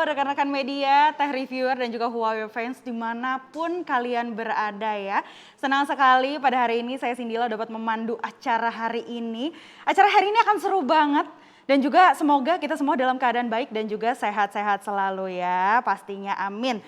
Rekan-rekan media, tech reviewer dan juga Huawei fans dimanapun kalian berada ya. Senang sekali pada hari ini saya Sindila dapat memandu acara hari ini. Acara hari ini akan seru banget dan juga semoga kita semua dalam keadaan baik dan juga sehat-sehat selalu ya, pastinya amin.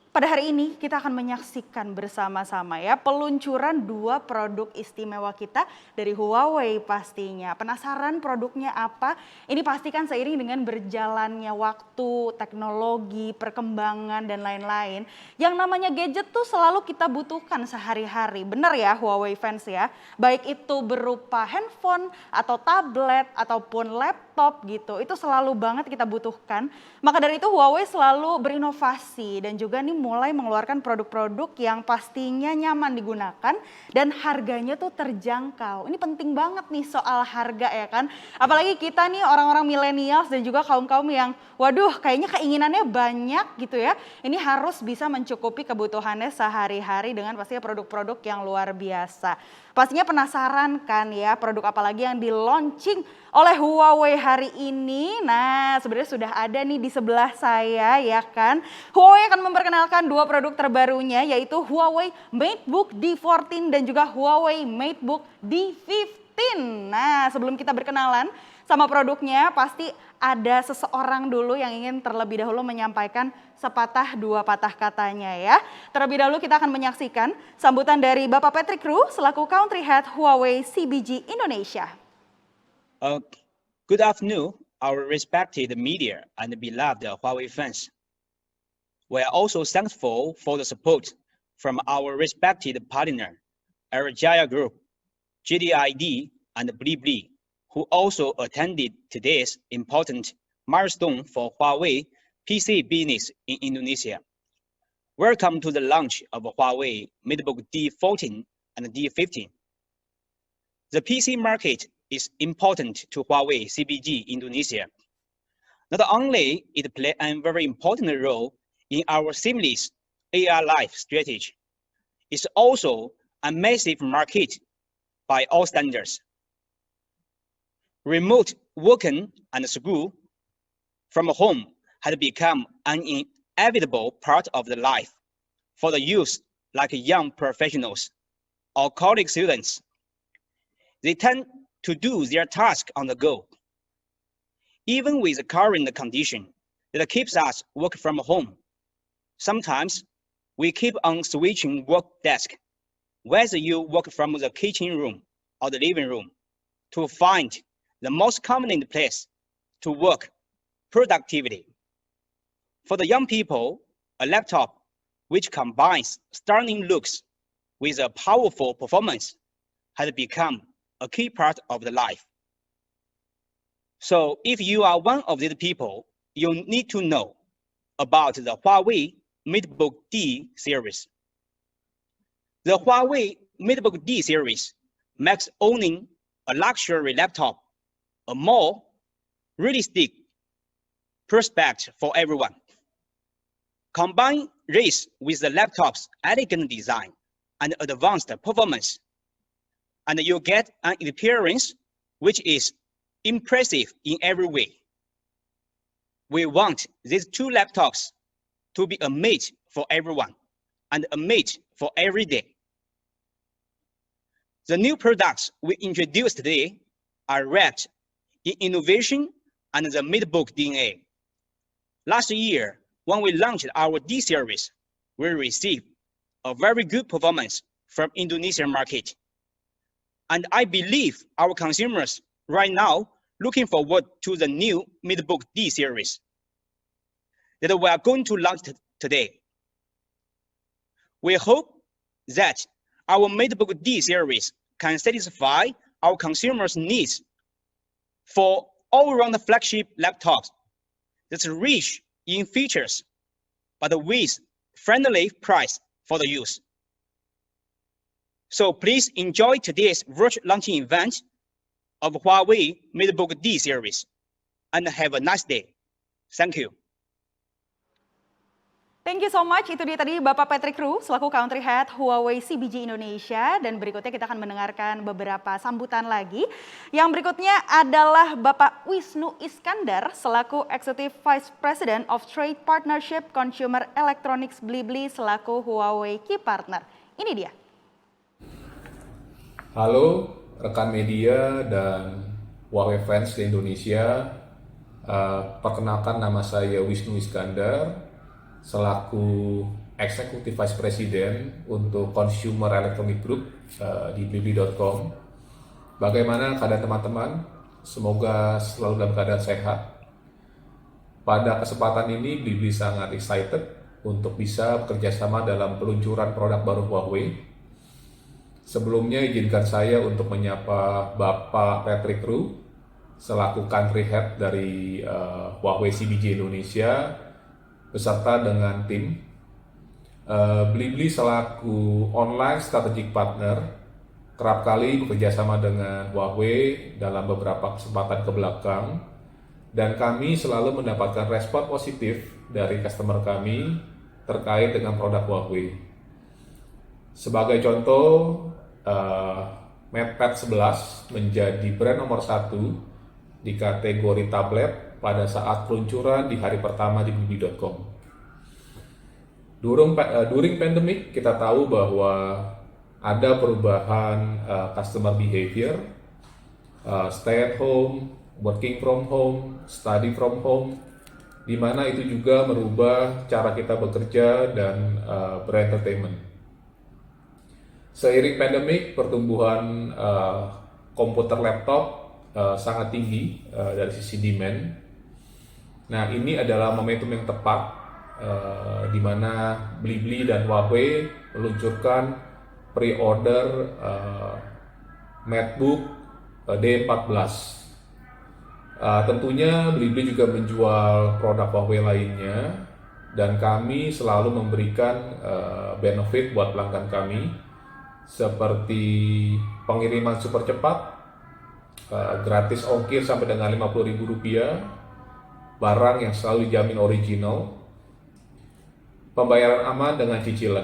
Pada hari ini kita akan menyaksikan bersama-sama ya peluncuran 2 produk istimewa kita dari Huawei pastinya. Penasaran produknya apa? Ini pastikan seiring dengan berjalannya waktu, teknologi, perkembangan dan lain-lain. Yang namanya gadget tuh selalu kita butuhkan sehari-hari. Bener ya Huawei fans ya? Baik itu berupa handphone atau tablet ataupun laptop gitu. Itu selalu banget kita butuhkan. Maka dari itu Huawei selalu berinovasi dan juga nih mulai mengeluarkan produk-produk yang pastinya nyaman digunakan dan harganya tuh terjangkau. Ini penting banget nih soal harga ya kan. Apalagi kita nih orang-orang milenials dan juga kaum-kaum yang waduh kayaknya keinginannya banyak gitu ya. Ini harus bisa mencukupi kebutuhannya sehari-hari dengan pastinya produk-produk yang luar biasa. Pastinya penasaran kan ya produk apa lagi yang di-launching oleh Huawei hari ini. Nah sebenarnya sudah ada nih di sebelah saya ya kan. Huawei akan memperkenalkan 2 produk terbarunya yaitu Huawei MateBook D14 dan juga Huawei MateBook D15. Nah sebelum kita berkenalan sama produknya pasti ada seseorang dulu yang ingin terlebih dahulu menyampaikan sepatah 2 patah katanya ya. Terlebih dahulu kita akan menyaksikan sambutan dari Bapak Patrick Ru selaku Country Head Huawei CBG Indonesia. Good afternoon, our respected media and beloved Huawei fans. We are also thankful for the support from our respected partner, Airjaya Group, JDID, and Blibli, who also attended today's important milestone for Huawei PC business in Indonesia. Welcome to the launch of Huawei MateBook D14 and D15. The PC market is important to Huawei CBG Indonesia. Not only it plays a very important role in our seamless AI life strategy, it's also a massive market by all standards. Remote working and school from home has become an inevitable part of the life for the youth like young professionals or college students. They tend to do their task on the go. Even with the current condition that keeps us work from home, sometimes we keep on switching work desk, whether you work from the kitchen room or the living room, to find the most convenient place to work productivity. For the young people, a laptop which combines stunning looks with a powerful performance has become a key part of the life. So if you are one of these people, you need to know about the Huawei MateBook D series. The Huawei MateBook D series makes owning a luxury laptop a more realistic prospect for everyone. Combine this with the laptop's elegant design and advanced performance, and you get an experience which is impressive in every way. We want these 2 laptops to be a mate for everyone and a mate for every day. The new products we introduced today are wrapped in innovation and the MateBook DNA. Last year, when we launched our D series, we received a very good performance from Indonesian market. And I believe our consumers right now looking forward to the new MateBook D series that we are going to launch today. We hope that our MateBook D series can satisfy our consumers' needs for all-round flagship laptops that's rich in features, but with friendly price for the use. So please enjoy today's virtual launching event of Huawei MateBook D series and have a nice day. Thank you. Thank you so much. Itu dia tadi Bapak Patrick Rue selaku Country Head Huawei CBG Indonesia. Dan berikutnya kita akan mendengarkan beberapa sambutan lagi. Yang berikutnya adalah Bapak Wisnu Iskandar selaku Executive Vice President of Trade Partnership Consumer Electronics Blibli selaku Huawei Key Partner. Ini dia. Halo rekan media dan Huawei fans di Indonesia. Perkenalkan, nama saya Wisnu Iskandar selaku Executive Vice President untuk Consumer Electronic Group di blibli.com. Bagaimana keadaan teman-teman? Semoga selalu dalam keadaan sehat. Pada kesempatan ini Blibli sangat excited untuk bisa bekerjasama dalam peluncuran produk baru Huawei. Sebelumnya izinkan saya untuk menyapa Bapak Patrick Rue selaku Country Head dari Huawei CBG Indonesia beserta dengan tim. Blibli selaku online strategic partner kerap kali bekerjasama dengan Huawei dalam beberapa kesempatan kebelakang, dan kami selalu mendapatkan respon positif dari customer kami terkait dengan produk Huawei. Sebagai contoh, MatePad 11 menjadi brand nomor 1 di kategori tablet pada saat peluncuran di hari pertama di blibli.com. During pandemic, kita tahu bahwa ada perubahan customer behavior, stay at home, working from home, study from home, di mana itu juga merubah cara kita bekerja dan berentertainment. Seiring pandemic, pertumbuhan komputer laptop sangat tinggi dari sisi demand. Nah, ini adalah momentum yang tepat di mana Blibli dan Huawei meluncurkan pre-order MateBook D14. Tentunya Blibli juga menjual produk Huawei lainnya, dan kami selalu memberikan benefit buat pelanggan kami seperti pengiriman super cepat, gratis ongkir sampai dengan Rp50.000, barang yang selalu dijamin original, pembayaran aman dengan cicilan.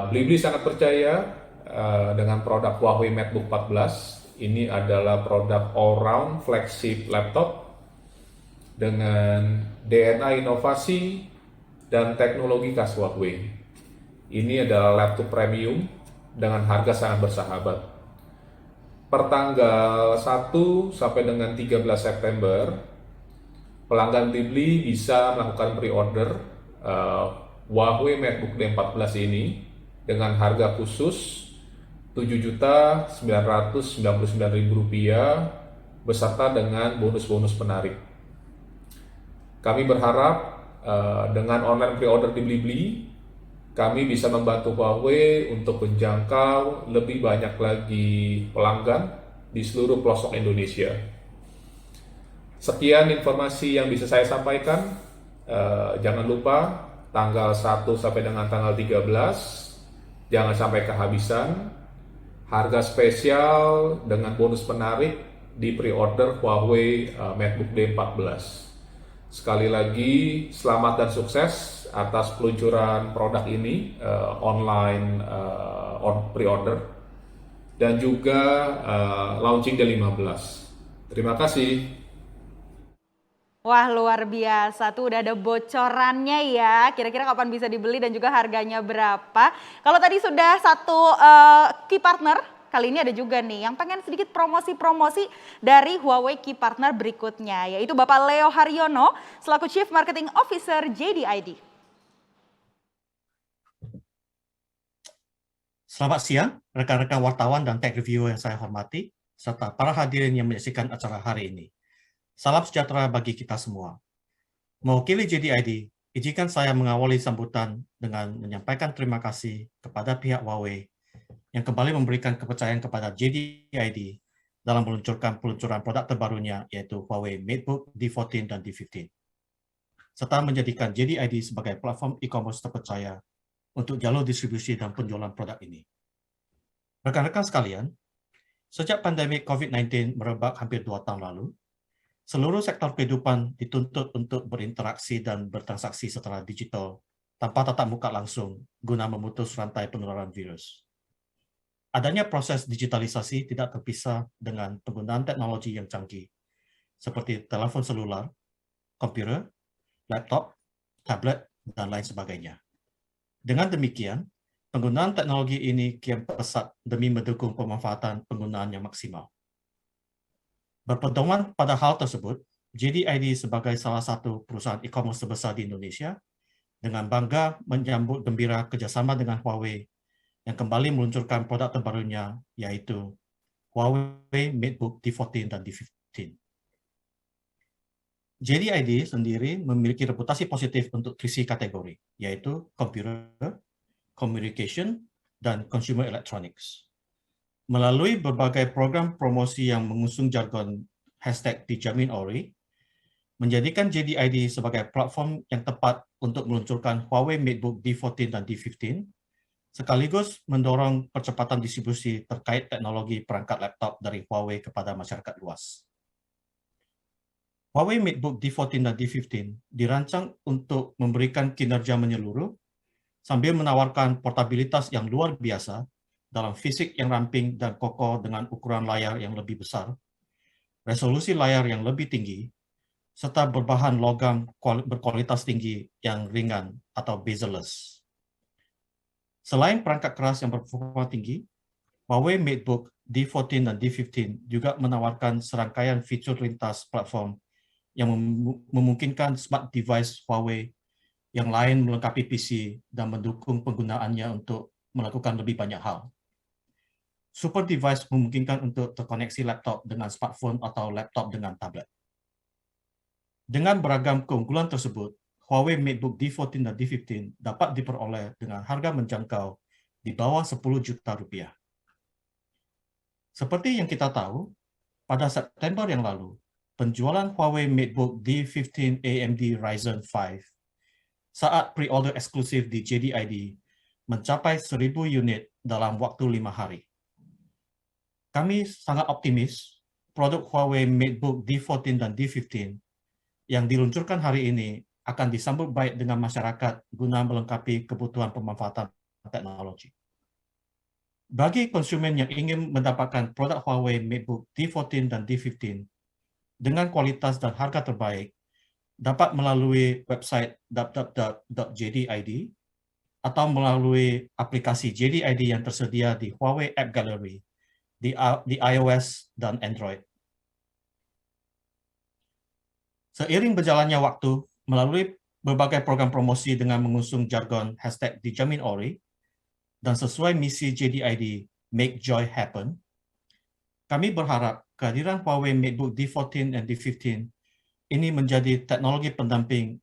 Blibli sangat percaya dengan produk Huawei MateBook 14. Ini adalah produk all-round flagship laptop dengan DNA inovasi dan teknologi khas Huawei. Ini adalah laptop premium dengan harga sangat bersahabat. Pertanggal 1 sampai dengan 13 September, pelanggan Blibli bisa melakukan pre-order Huawei MateBook D14 ini dengan harga khusus Rp7.999.000 beserta dengan bonus-bonus menarik. Kami berharap dengan online pre-order di Blibli, kami bisa membantu Huawei untuk menjangkau lebih banyak lagi pelanggan di seluruh pelosok Indonesia. Sekian informasi yang bisa saya sampaikan. Jangan lupa tanggal 1 sampai dengan tanggal 13, jangan sampai kehabisan. Harga spesial dengan bonus menarik di pre-order Huawei MateBook D14. Sekali lagi, selamat dan sukses atas peluncuran produk ini online pre-order dan juga launching D15. Terima kasih. Wah, luar biasa tuh udah ada bocorannya ya. Kira-kira kapan bisa dibeli dan juga harganya berapa. Kalau tadi sudah satu key partner, kali ini ada juga nih yang pengen sedikit promosi-promosi dari Huawei key partner berikutnya, yaitu Bapak Leo Haryono selaku Chief Marketing Officer JDID. Selamat siang, rekan-rekan wartawan dan tech reviewer yang saya hormati, serta para hadirin yang menyaksikan acara hari ini. Salam sejahtera bagi kita semua. Mewakili JDID, izinkan saya mengawali sambutan dengan menyampaikan terima kasih kepada pihak Huawei yang kembali memberikan kepercayaan kepada JDID dalam meluncurkan peluncuran produk terbarunya, yaitu Huawei MateBook D14 dan D15, serta menjadikan JDID sebagai platform e-commerce terpercaya untuk jalur distribusi dan penjualan produk ini. Rekan-rekan sekalian, sejak pandemi COVID-19 merebak hampir 2 tahun lalu, seluruh sektor kehidupan dituntut untuk berinteraksi dan bertransaksi secara digital tanpa tatap muka langsung guna memutus rantai penularan virus. Adanya proses digitalisasi tidak terpisah dengan penggunaan teknologi yang canggih, seperti telepon selular, komputer, laptop, tablet, dan lain sebagainya. Dengan demikian, penggunaan teknologi ini kian pesat demi mendukung pemanfaatan penggunaan yang maksimal. Berpedoman pada hal tersebut, JDID sebagai salah satu perusahaan e-commerce terbesar di Indonesia dengan bangga menyambut gembira kerjasama dengan Huawei yang kembali meluncurkan produk terbarunya, yaitu Huawei MateBook D14 dan D15. JDID sendiri memiliki reputasi positif untuk 3C kategori, yaitu Computer, Communication, dan Consumer Electronics. Melalui berbagai program promosi yang mengusung jargon #dijamin ori, menjadikan JDID sebagai platform yang tepat untuk meluncurkan Huawei MateBook D14 dan D15, sekaligus mendorong percepatan distribusi terkait teknologi perangkat laptop dari Huawei kepada masyarakat luas. Huawei MateBook D14 dan D15 dirancang untuk memberikan kinerja menyeluruh sambil menawarkan portabilitas yang luar biasa dalam fisik yang ramping dan kokoh dengan ukuran layar yang lebih besar, resolusi layar yang lebih tinggi, serta berbahan logam berkualitas tinggi yang ringan atau bezel-less. Selain perangkat keras yang berperforma tinggi, Huawei MateBook D14 dan D15 juga menawarkan serangkaian fitur lintas platform yang memungkinkan smart device Huawei yang lain melengkapi PC dan mendukung penggunaannya untuk melakukan lebih banyak hal. Super device memungkinkan untuk terkoneksi laptop dengan smartphone atau laptop dengan tablet. Dengan beragam keunggulan tersebut, Huawei MateBook D14 dan D15 dapat diperoleh dengan harga menjangkau di bawah 10 juta rupiah. Seperti yang kita tahu, pada September yang lalu, penjualan Huawei MateBook D15 AMD Ryzen 5 saat pre-order eksklusif di JDID mencapai 1.000 unit dalam waktu 5 hari. Kami sangat optimis produk Huawei MateBook D14 dan D15 yang diluncurkan hari ini akan disambut baik dengan masyarakat guna melengkapi kebutuhan pemanfaatan teknologi. Bagi konsumen yang ingin mendapatkan produk Huawei MateBook D14 dan D15 dengan kualitas dan harga terbaik, dapat melalui website www.jdid atau melalui aplikasi JDID yang tersedia di Huawei App Gallery di iOS dan Android. Seiring berjalannya waktu, melalui berbagai program promosi dengan mengusung jargon #dijamin ori dan sesuai misi JDID Make Joy Happen, kami berharap kehadiran Huawei MateBook D14 dan D15 ini menjadi teknologi pendamping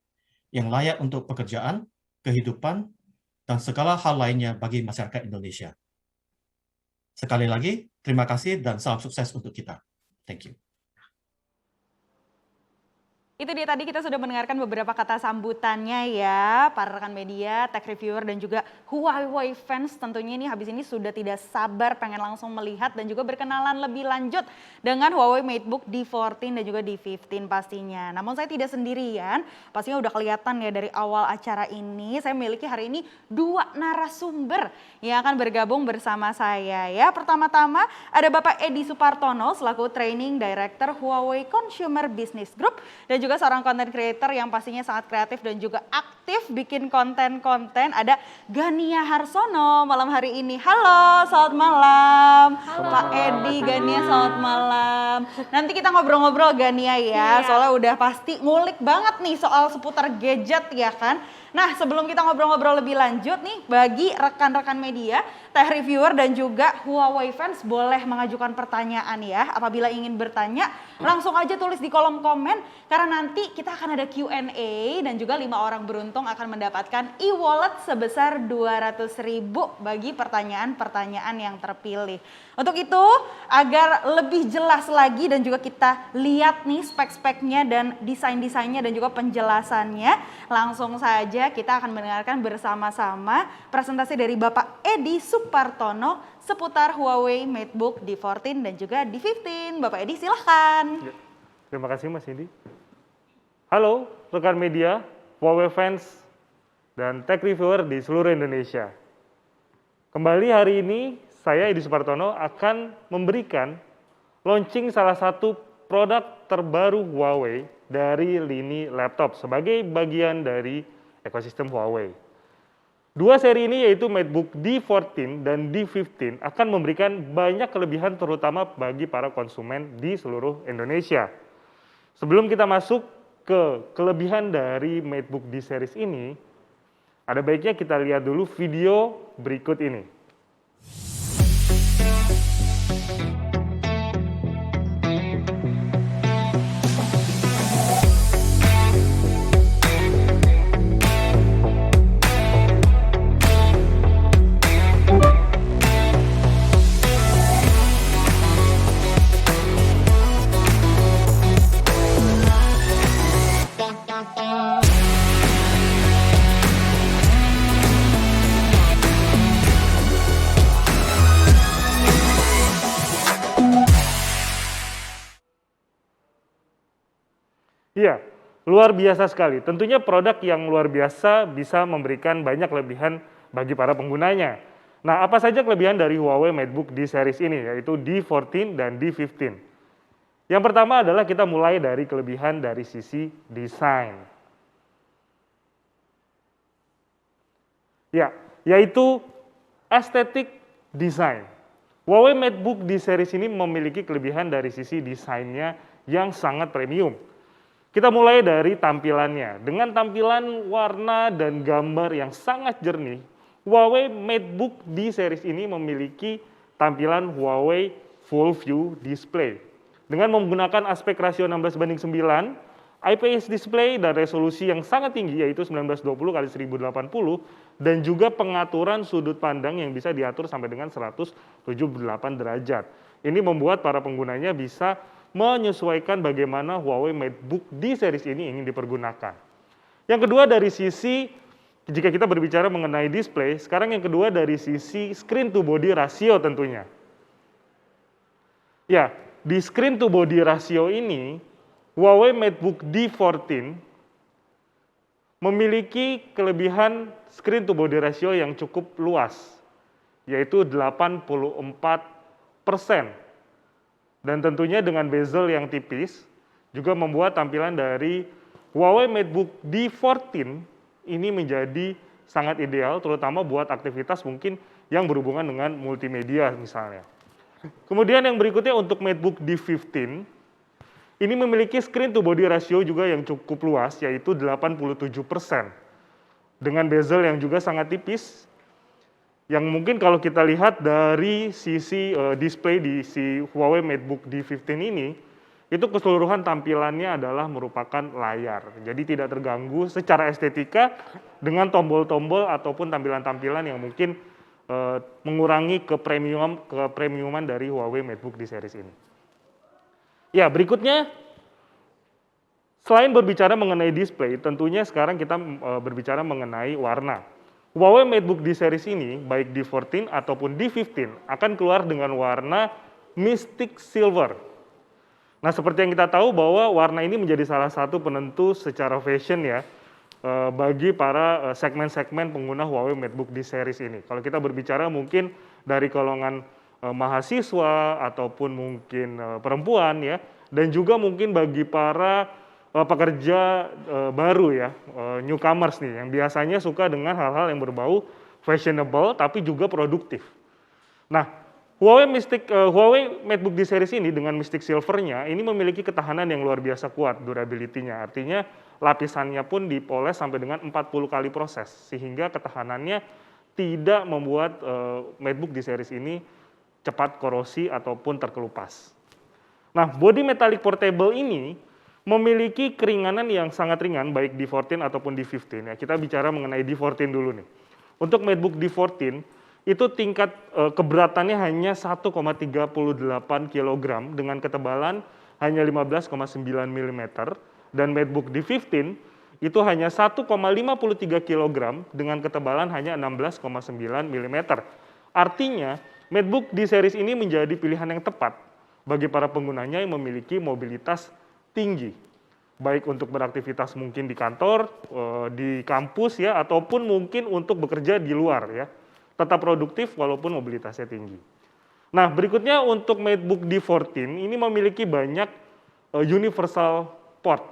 yang layak untuk pekerjaan, kehidupan, dan segala hal lainnya bagi masyarakat Indonesia. Sekali lagi, terima kasih dan salam sukses untuk kita. Thank you. Itu dia tadi kita sudah mendengarkan beberapa kata sambutannya ya, para rekan media, tech reviewer dan juga Huawei fans tentunya ini habis ini sudah tidak sabar pengen langsung melihat dan juga berkenalan lebih lanjut dengan Huawei MateBook D14 dan juga D15 pastinya. Namun saya tidak sendirian, pastinya udah kelihatan ya dari awal acara ini saya memiliki hari ini 2 narasumber yang akan bergabung bersama saya ya. Pertama-tama ada Bapak Edi Supartono selaku Training Director Huawei Consumer Business Group dan juga juga seorang content creator yang pastinya sangat kreatif dan juga aktif bikin konten-konten. Ada Gania Harsono malam hari ini. Halo, selamat malam. Pak Edi, Gania selamat malam. Nanti kita ngobrol-ngobrol Gania ya, soalnya udah pasti ngulik banget nih soal seputar gadget ya kan. Nah, sebelum kita ngobrol-ngobrol lebih lanjut nih, bagi rekan-rekan media, tech reviewer dan juga Huawei fans boleh mengajukan pertanyaan ya. Apabila ingin bertanya, langsung aja tulis di kolom komen karena nanti kita akan ada Q&A dan juga 5 orang beruntung akan mendapatkan e-wallet sebesar 200.000 bagi pertanyaan-pertanyaan yang terpilih. Untuk itu, agar lebih jelas lagi dan juga kita lihat nih spek-speknya dan desain-desainnya dan juga penjelasannya, langsung saja kita akan mendengarkan bersama-sama presentasi dari Bapak Edi Supartono seputar Huawei MateBook D14 dan juga D15. Bapak Edi silahkan. Ya, terima kasih Mas Indi. Halo rekan media, Huawei fans, dan tech reviewer di seluruh Indonesia. Kembali hari ini saya Edi Supartono akan memberikan launching salah satu produk terbaru Huawei dari lini laptop sebagai bagian dari ekosistem Huawei. Dua seri ini yaitu MateBook D14 dan D15 akan memberikan banyak kelebihan terutama bagi para konsumen di seluruh Indonesia. Sebelum kita masuk ke kelebihan dari MateBook D series ini, ada baiknya kita lihat dulu video berikut ini. Iya, luar biasa sekali. Tentunya produk yang luar biasa bisa memberikan banyak kelebihan bagi para penggunanya. Nah, apa saja kelebihan dari Huawei MateBook D series ini, yaitu D14 dan D15? Yang pertama adalah kita mulai dari kelebihan dari sisi desain. Ya, yaitu estetik desain. Huawei MateBook D series ini memiliki kelebihan dari sisi desainnya yang sangat premium. Kita mulai dari tampilannya. Dengan tampilan warna dan gambar yang sangat jernih, Huawei MateBook D series ini memiliki tampilan Huawei Full View Display. Dengan menggunakan aspek rasio 16:9, IPS display dan resolusi yang sangat tinggi yaitu 1920x1080 dan juga pengaturan sudut pandang yang bisa diatur sampai dengan 178 derajat. Ini membuat para penggunanya bisa menyesuaikan bagaimana Huawei MateBook D series ini ingin dipergunakan. Yang kedua dari sisi, jika kita berbicara mengenai display, sekarang yang kedua dari sisi screen to body ratio tentunya. Ya, di screen to body ratio ini, Huawei MateBook D14 memiliki kelebihan screen to body ratio yang cukup luas, yaitu 84%. Dan tentunya dengan bezel yang tipis, juga membuat tampilan dari Huawei MateBook D14 ini menjadi sangat ideal, terutama buat aktivitas mungkin yang berhubungan dengan multimedia misalnya. Kemudian yang berikutnya untuk MateBook D15, ini memiliki screen to body ratio juga yang cukup luas, yaitu 87%. Dengan bezel yang juga sangat tipis, yang mungkin kalau kita lihat dari sisi display di si Huawei MateBook D15 ini, itu keseluruhan tampilannya adalah merupakan layar. Jadi tidak terganggu secara estetika dengan tombol-tombol ataupun tampilan-tampilan yang mungkin mengurangi kepremiuman dari Huawei MateBook D series ini. Ya, berikutnya, selain berbicara mengenai display, tentunya sekarang kita berbicara mengenai warna. Huawei MateBook D series ini, baik D14 ataupun D15, akan keluar dengan warna Mystic Silver. Nah, seperti yang kita tahu bahwa warna ini menjadi salah satu penentu secara fashion ya, bagi para segmen-segmen pengguna Huawei MateBook D series ini. Kalau kita berbicara mungkin dari golongan mahasiswa ataupun mungkin perempuan ya, dan juga mungkin bagi para pekerja baru ya, newcomers nih, yang biasanya suka dengan hal-hal yang berbau fashionable tapi juga produktif. Nah, Huawei MateBook D series ini dengan Mystic Silver-nya ini memiliki ketahanan yang luar biasa kuat durability-nya. Artinya lapisannya pun dipoles sampai dengan 40 kali proses sehingga ketahanannya tidak membuat MateBook D series ini cepat korosi ataupun terkelupas. Nah, body metallic portable ini memiliki keringanan yang sangat ringan baik D14 ataupun D15 ya. Kita bicara mengenai D14 dulu nih. Untuk MateBook D14 itu tingkat keberatannya hanya 1,38 kg dengan ketebalan hanya 15,9 mm dan MateBook D15 itu hanya 1,53 kg dengan ketebalan hanya 16,9 mm. Artinya MateBook D series ini menjadi pilihan yang tepat bagi para penggunanya yang memiliki mobilitas tinggi, baik untuk beraktivitas mungkin di kantor, di kampus ya, ataupun mungkin untuk bekerja di luar ya. Tetap produktif walaupun mobilitasnya tinggi. Nah, berikutnya untuk MateBook D14 ini memiliki banyak universal port.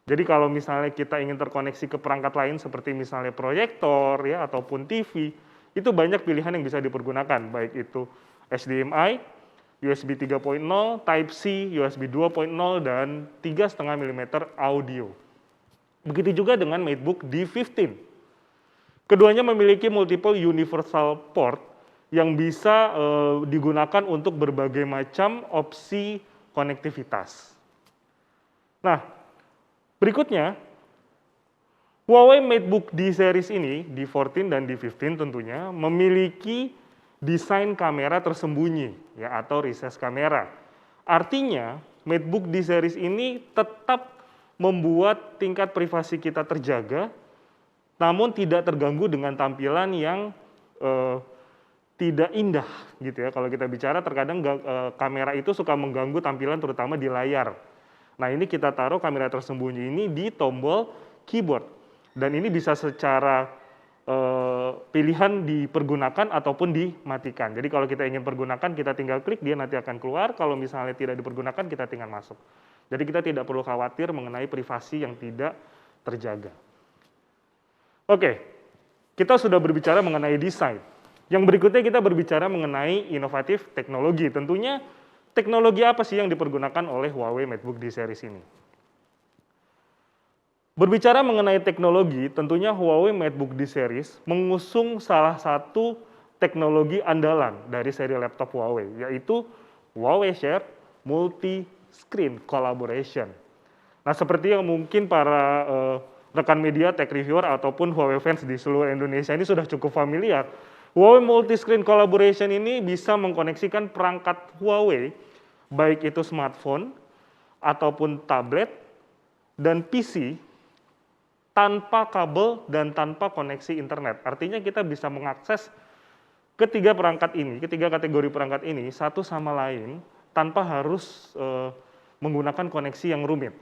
Jadi kalau misalnya kita ingin terkoneksi ke perangkat lain seperti misalnya proyektor ya ataupun TV, itu banyak pilihan yang bisa dipergunakan, baik itu HDMI, USB 3.0, Type-C, USB 2.0 dan 3,5 mm audio. Begitu juga dengan MateBook D15. Keduanya memiliki multiple universal port yang bisa digunakan untuk berbagai macam opsi konektivitas. Nah, berikutnya Huawei MateBook D series ini, D14 dan D15 tentunya memiliki desain kamera tersembunyi ya atau recessed kamera. Artinya, MateBook D series ini tetap membuat tingkat privasi kita terjaga namun tidak terganggu dengan tampilan yang tidak indah gitu ya. Kalau kita bicara terkadang kamera itu suka mengganggu tampilan terutama di layar. Nah, ini kita taruh kamera tersembunyi ini di tombol keyboard dan ini bisa secara pilihan dipergunakan ataupun dimatikan. Jadi kalau kita ingin pergunakan kita tinggal klik dia nanti akan keluar, kalau misalnya tidak dipergunakan kita tinggal masuk. Jadi kita tidak perlu khawatir mengenai privasi yang tidak terjaga. Oke, kita sudah berbicara mengenai desain. Yang berikutnya kita berbicara mengenai inovatif teknologi. Tentunya teknologi apa sih yang dipergunakan oleh Huawei MateBook D series ini? Berbicara mengenai teknologi, tentunya Huawei MateBook D series mengusung salah satu teknologi andalan dari seri laptop Huawei, yaitu Huawei Share Multi-Screen Collaboration. Nah, seperti yang mungkin para rekan media, tech reviewer, ataupun Huawei fans di seluruh Indonesia ini sudah cukup familiar. Huawei Multi-Screen Collaboration ini bisa mengkoneksikan perangkat Huawei, baik itu smartphone, ataupun tablet, dan PC, tanpa kabel dan tanpa koneksi internet. Artinya kita bisa mengakses ketiga perangkat ini, ketiga kategori perangkat ini, satu sama lain, tanpa harus menggunakan koneksi yang rumit.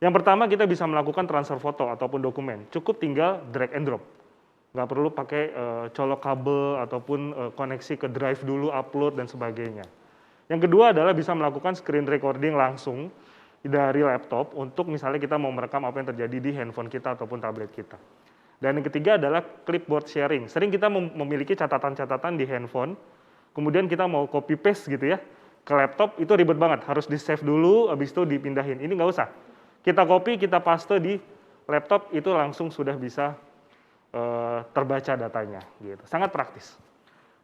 Yang pertama kita bisa melakukan transfer foto ataupun dokumen, cukup tinggal drag and drop. Nggak perlu pakai colok kabel ataupun koneksi ke drive dulu, upload dan sebagainya. Yang kedua adalah bisa melakukan screen recording langsung dari laptop untuk misalnya kita mau merekam apa yang terjadi di handphone kita ataupun tablet kita. Dan yang ketiga adalah clipboard sharing. Sering kita memiliki catatan-catatan di handphone, kemudian kita mau copy paste gitu ya ke laptop, itu ribet banget, harus di-save dulu, habis itu dipindahin. Ini nggak usah. Kita copy, kita paste di laptop, itu langsung sudah bisa terbaca datanya. Gitu. Sangat praktis.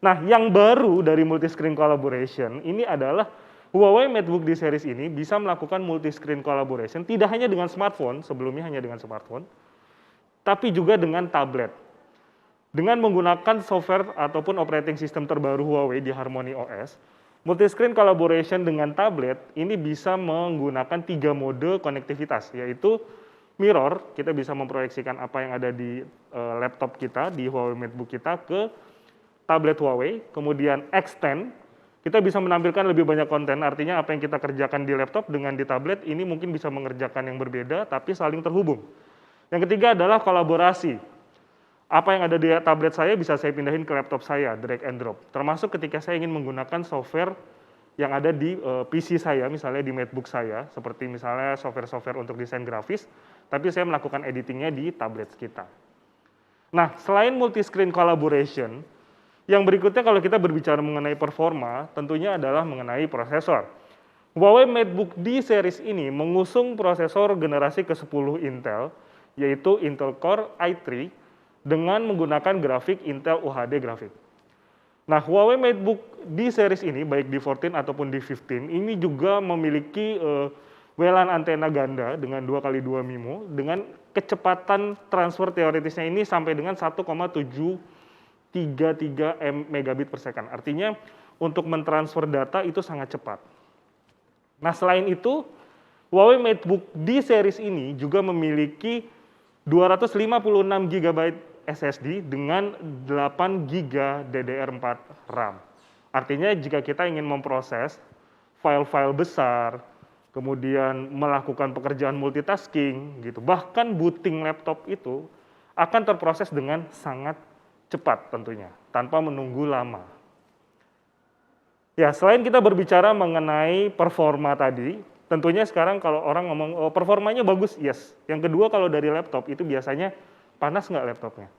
Nah, yang baru dari multi-screen collaboration ini adalah Huawei MateBook D series ini bisa melakukan multi-screen collaboration tidak hanya dengan smartphone, sebelumnya hanya dengan smartphone, tapi juga dengan tablet. Dengan menggunakan software ataupun operating system terbaru Huawei di Harmony OS, multi-screen collaboration dengan tablet ini bisa menggunakan 3 mode konektivitas, yaitu mirror, kita bisa memproyeksikan apa yang ada di laptop kita, di Huawei MateBook kita ke tablet Huawei, kemudian extend, kita bisa menampilkan lebih banyak konten, artinya apa yang kita kerjakan di laptop dengan di tablet ini mungkin bisa mengerjakan yang berbeda tapi saling terhubung. Yang ketiga adalah kolaborasi. Apa yang ada di tablet saya bisa saya pindahin ke laptop saya, drag and drop. Termasuk ketika saya ingin menggunakan software yang ada di PC saya, misalnya di MacBook saya, seperti misalnya software-software untuk desain grafis, tapi saya melakukan editingnya di tablet kita. Nah, selain multi-screen collaboration, yang berikutnya kalau kita berbicara mengenai performa, tentunya adalah mengenai prosesor. Huawei MateBook D series ini mengusung prosesor generasi ke-10 Intel, yaitu Intel Core i3, dengan menggunakan grafik Intel UHD grafik. Nah, Huawei MateBook D series ini, baik D14 ataupun D15, ini juga memiliki WLAN antena ganda dengan 2x2 MIMO, dengan kecepatan transfer teoritisnya ini sampai dengan 1,733 megabit per second. Artinya, untuk mentransfer data itu sangat cepat. Nah, selain itu, Huawei MateBook D series ini juga memiliki 256 GB SSD dengan 8 GB DDR4 RAM. Artinya jika kita ingin memproses file-file besar, kemudian melakukan pekerjaan multitasking gitu, bahkan booting laptop itu akan terproses dengan sangat cepat tentunya, tanpa menunggu lama. Ya, selain kita berbicara mengenai performa tadi, tentunya sekarang kalau orang ngomong, oh, performanya bagus, yes. Yang kedua, kalau dari laptop itu biasanya panas nggak laptopnya?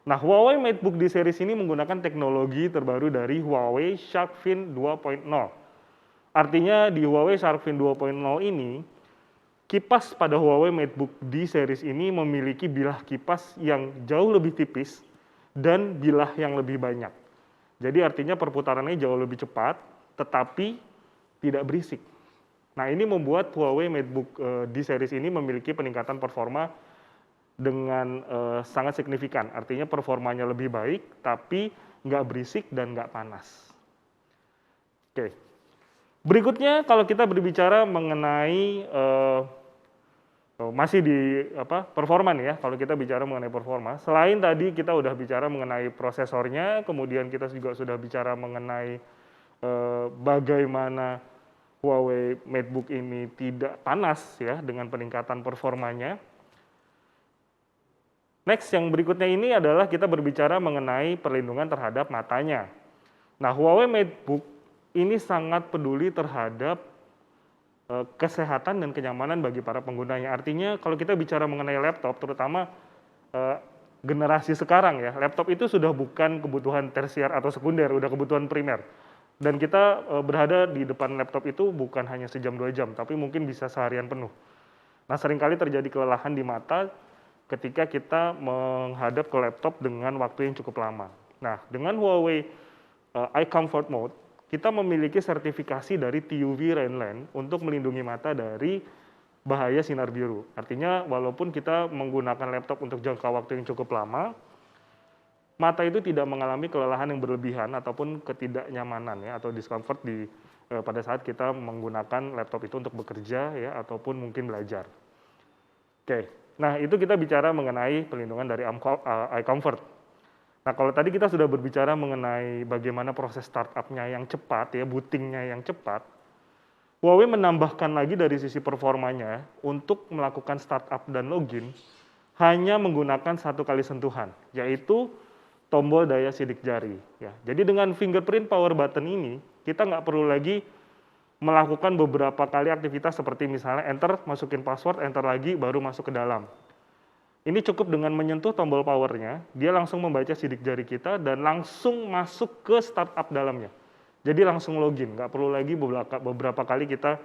Nah, Huawei MateBook D series ini menggunakan teknologi terbaru dari Huawei Shark Fin 2.0. Artinya di Huawei Shark Fin 2.0 ini, kipas pada Huawei MateBook D series ini memiliki bilah kipas yang jauh lebih tipis dan bilah yang lebih banyak. Jadi artinya perputarannya jauh lebih cepat, tetapi tidak berisik. Nah, ini membuat Huawei MateBook D series ini memiliki peningkatan performa dengan sangat signifikan. Artinya performanya lebih baik, tapi nggak berisik dan nggak panas. Oke. Berikutnya kalau kita berbicara mengenai masih di performa nih ya, kalau kita bicara mengenai performa, selain tadi kita udah bicara mengenai prosesornya, kemudian kita juga sudah bicara mengenai bagaimana Huawei MateBook ini tidak panas ya dengan peningkatan performanya. Next, yang berikutnya ini adalah kita berbicara mengenai perlindungan terhadap matanya. Nah, Huawei MateBook ini sangat peduli terhadap kesehatan dan kenyamanan bagi para penggunanya. Artinya kalau kita bicara mengenai laptop, terutama generasi sekarang ya, laptop itu sudah bukan kebutuhan tersier atau sekunder, udah kebutuhan primer. Dan kita berada di depan laptop itu bukan hanya sejam 2 jam, tapi mungkin bisa seharian penuh. Nah, seringkali terjadi kelelahan di mata ketika kita menghadap ke laptop dengan waktu yang cukup lama. Nah, dengan Huawei Eye Comfort Mode, kita memiliki sertifikasi dari TUV Rainland untuk melindungi mata dari bahaya sinar biru. Artinya, walaupun kita menggunakan laptop untuk jangka waktu yang cukup lama, mata itu tidak mengalami kelelahan yang berlebihan ataupun ketidaknyamanan ya, atau discomfort pada saat kita menggunakan laptop itu untuk bekerja ya, ataupun mungkin belajar. Oke. Nah, itu kita bicara mengenai pelindungan dari Eye Comfort. Nah, kalau tadi kita sudah berbicara mengenai bagaimana proses startup-nya yang cepat, ya, booting-nya yang cepat, Huawei menambahkan lagi dari sisi performanya untuk melakukan startup dan login hanya menggunakan satu kali sentuhan, yaitu tombol daya sidik jari. Ya. Jadi dengan fingerprint power button ini, kita nggak perlu lagi melakukan beberapa kali aktivitas seperti misalnya enter, masukin password, enter lagi, baru masuk ke dalam. Ini cukup dengan menyentuh tombol powernya, dia langsung membaca sidik jari kita dan langsung masuk ke startup dalamnya. Jadi langsung login, nggak perlu lagi beberapa kali kita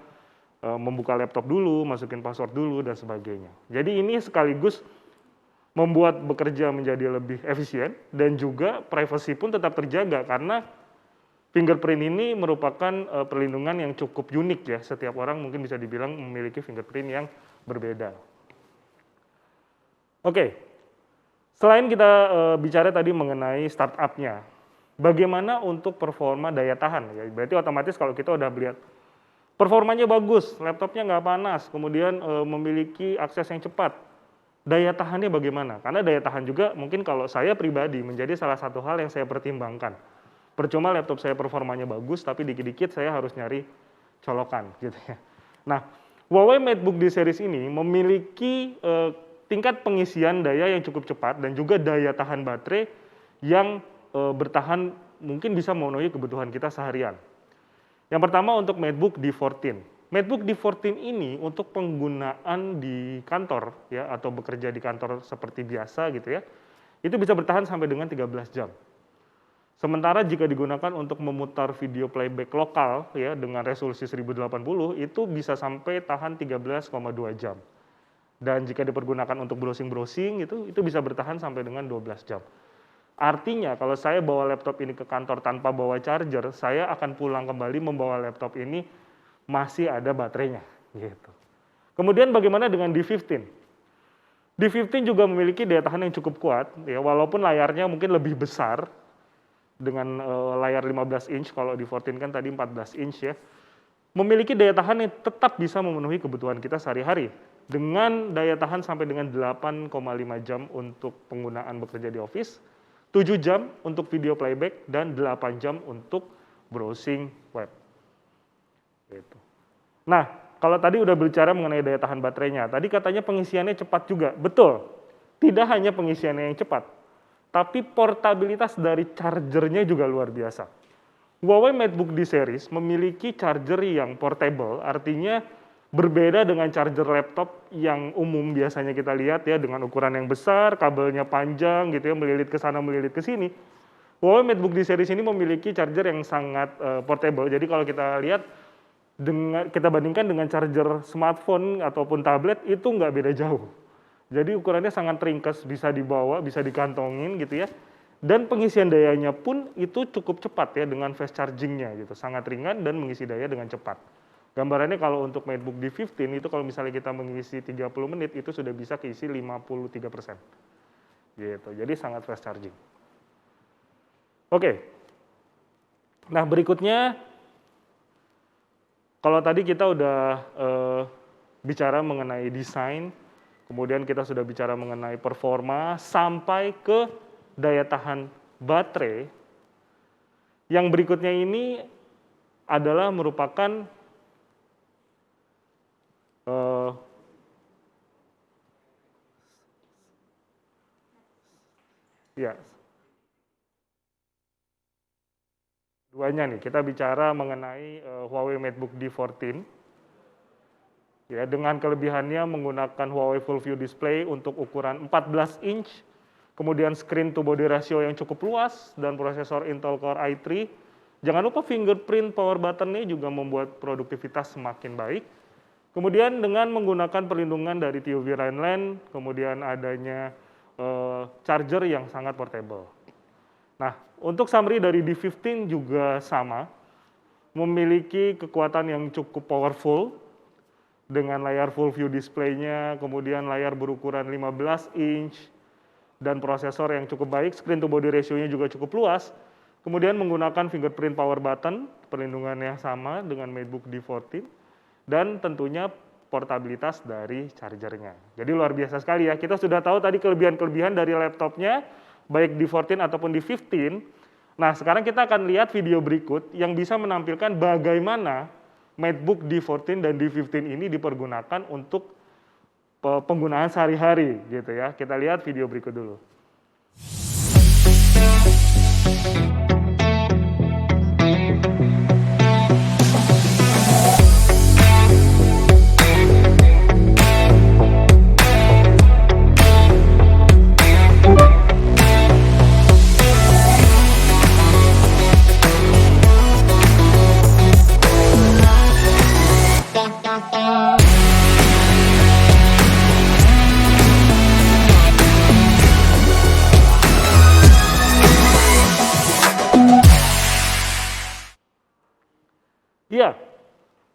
membuka laptop dulu, masukin password dulu, dan sebagainya. Jadi ini sekaligus membuat bekerja menjadi lebih efisien dan juga privasi pun tetap terjaga karena fingerprint ini merupakan perlindungan yang cukup unik ya. Setiap orang mungkin bisa dibilang memiliki fingerprint yang berbeda. Oke, selain kita bicara tadi mengenai startup-nya, bagaimana untuk performa daya tahan? Ya, berarti otomatis kalau kita udah lihat performanya bagus, laptopnya nggak panas, kemudian memiliki akses yang cepat, daya tahannya bagaimana? Karena daya tahan juga mungkin kalau saya pribadi menjadi salah satu hal yang saya pertimbangkan. Percuma laptop saya performanya bagus, tapi dikit-dikit saya harus nyari colokan gitu ya. Nah, Huawei MateBook D series ini memiliki tingkat pengisian daya yang cukup cepat dan juga daya tahan baterai yang bertahan mungkin bisa memenuhi kebutuhan kita seharian. Yang pertama untuk MacBook D14. MacBook D14 ini untuk penggunaan di kantor ya atau bekerja di kantor seperti biasa gitu ya. Itu bisa bertahan sampai dengan 13 jam. Sementara jika digunakan untuk memutar video playback lokal ya dengan resolusi 1080 itu bisa sampai tahan 13,2 jam. Dan jika dipergunakan untuk browsing-browsing itu bisa bertahan sampai dengan 12 jam. Artinya kalau saya bawa laptop ini ke kantor tanpa bawa charger, saya akan pulang kembali membawa laptop ini masih ada baterainya gitu. Kemudian bagaimana dengan D15? D15 juga memiliki daya tahan yang cukup kuat ya walaupun layarnya mungkin lebih besar dengan layar 15 inch, kalau D14 kan tadi 14 inch ya. Memiliki daya tahan yang tetap bisa memenuhi kebutuhan kita sehari-hari dengan daya tahan sampai dengan 8,5 jam untuk penggunaan bekerja di office, 7 jam untuk video playback, dan 8 jam untuk browsing web. Gitu. Nah, kalau tadi udah bicara mengenai daya tahan baterainya, tadi katanya pengisiannya cepat juga. Betul, tidak hanya pengisiannya yang cepat, tapi portabilitas dari chargernya juga luar biasa. Huawei MateBook D series memiliki charger yang portable, artinya berbeda dengan charger laptop yang umum biasanya kita lihat ya dengan ukuran yang besar, kabelnya panjang gitu ya, melilit ke sana melilit ke sini. Huawei MateBook D series ini memiliki charger yang sangat portable. Jadi kalau kita lihat kita bandingkan dengan charger smartphone ataupun tablet itu nggak beda jauh. Jadi ukurannya sangat ringkas, bisa dibawa, bisa dikantongin gitu ya. Dan pengisian dayanya pun itu cukup cepat ya dengan fast chargingnya gitu, sangat ringan dan mengisi daya dengan cepat. Gambarannya kalau untuk MateBook D15 itu kalau misalnya kita mengisi 30 menit itu sudah bisa keisi 53%. Gitu. Jadi sangat fast charging. Oke. Nah, berikutnya kalau tadi kita udah bicara mengenai desain, kemudian kita sudah bicara mengenai performa sampai ke daya tahan baterai. Yang berikutnya ini adalah merupakan ya duanya nih. Kita bicara mengenai Huawei MateBook D14. Ya, dengan kelebihannya menggunakan Huawei Full View Display untuk ukuran 14 inch, kemudian screen to body ratio yang cukup luas, dan prosesor Intel Core i3. Jangan lupa fingerprint power button-nya juga membuat produktivitas semakin baik. Kemudian dengan menggunakan perlindungan dari TUV Rainland, kemudian adanya charger yang sangat portable. Nah, untuk summary dari D15 juga sama, memiliki kekuatan yang cukup powerful, dengan layar full view display-nya, kemudian layar berukuran 15 inch, dan prosesor yang cukup baik, screen to body ratio-nya juga cukup luas, kemudian menggunakan fingerprint power button, perlindungannya sama dengan MateBook D14, dan tentunya portabilitas dari chargernya. Jadi luar biasa sekali ya, kita sudah tahu tadi kelebihan-kelebihan dari laptopnya, baik D14 ataupun D15. Nah, sekarang kita akan lihat video berikut yang bisa menampilkan bagaimana MateBook D14 dan D15 ini dipergunakan untuk penggunaan sehari-hari gitu ya. Kita lihat video berikut dulu. Iya,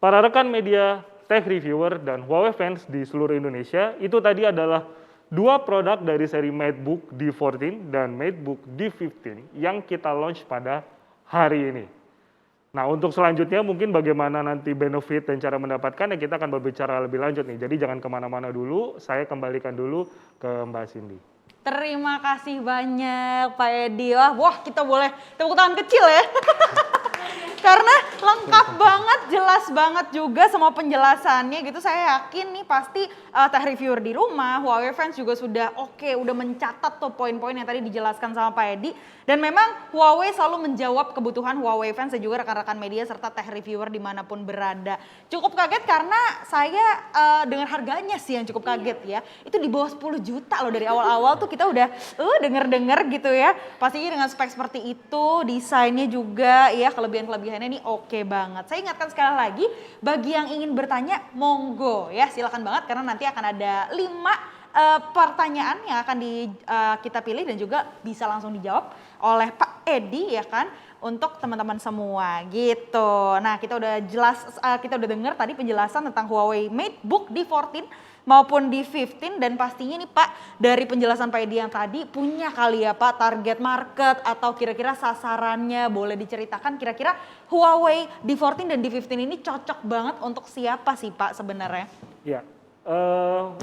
para rekan media, tech reviewer, dan Huawei fans di seluruh Indonesia, itu tadi adalah dua produk dari seri MateBook D14 dan MateBook D15 yang kita launch pada hari ini. Nah, untuk selanjutnya mungkin bagaimana nanti benefit dan cara mendapatkan, ya kita akan berbicara lebih lanjut nih. Jadi jangan kemana-mana dulu, saya kembalikan dulu ke Mbak Cindy. Terima kasih banyak Pak Edi. Wah, kita boleh tepuk tangan kecil ya. Karena lengkap banget, jelas banget juga semua penjelasannya gitu. Saya yakin nih pasti tech reviewer di rumah, Huawei fans juga sudah udah mencatat tuh poin-poin yang tadi dijelaskan sama Pak Edi. Dan memang Huawei selalu menjawab kebutuhan Huawei fans dan juga rekan-rekan media serta tech reviewer dimanapun berada. Cukup kaget karena saya dengan harganya sih yang cukup kaget ya. Itu di bawah 10 juta loh, dari awal-awal tuh kita udah denger-denger gitu ya. Pastinya dengan spek seperti itu, desainnya juga ya, kelebihan-kelebihannya ini oke banget. Saya ingatkan sekali lagi, bagi yang ingin bertanya monggo ya, silakan banget karena nanti akan ada 5 pertanyaan yang akan kita pilih dan juga bisa langsung dijawab oleh Pak Edi ya kan, untuk teman-teman semua gitu. Nah, kita udah dengar tadi penjelasan tentang Huawei MateBook D14 maupun D15, dan pastinya nih Pak, dari penjelasan Pak Edi yang tadi punya kali ya Pak target market atau kira-kira sasarannya, boleh diceritakan kira-kira Huawei D14 dan D15 ini cocok banget untuk siapa sih Pak sebenarnya? Ya,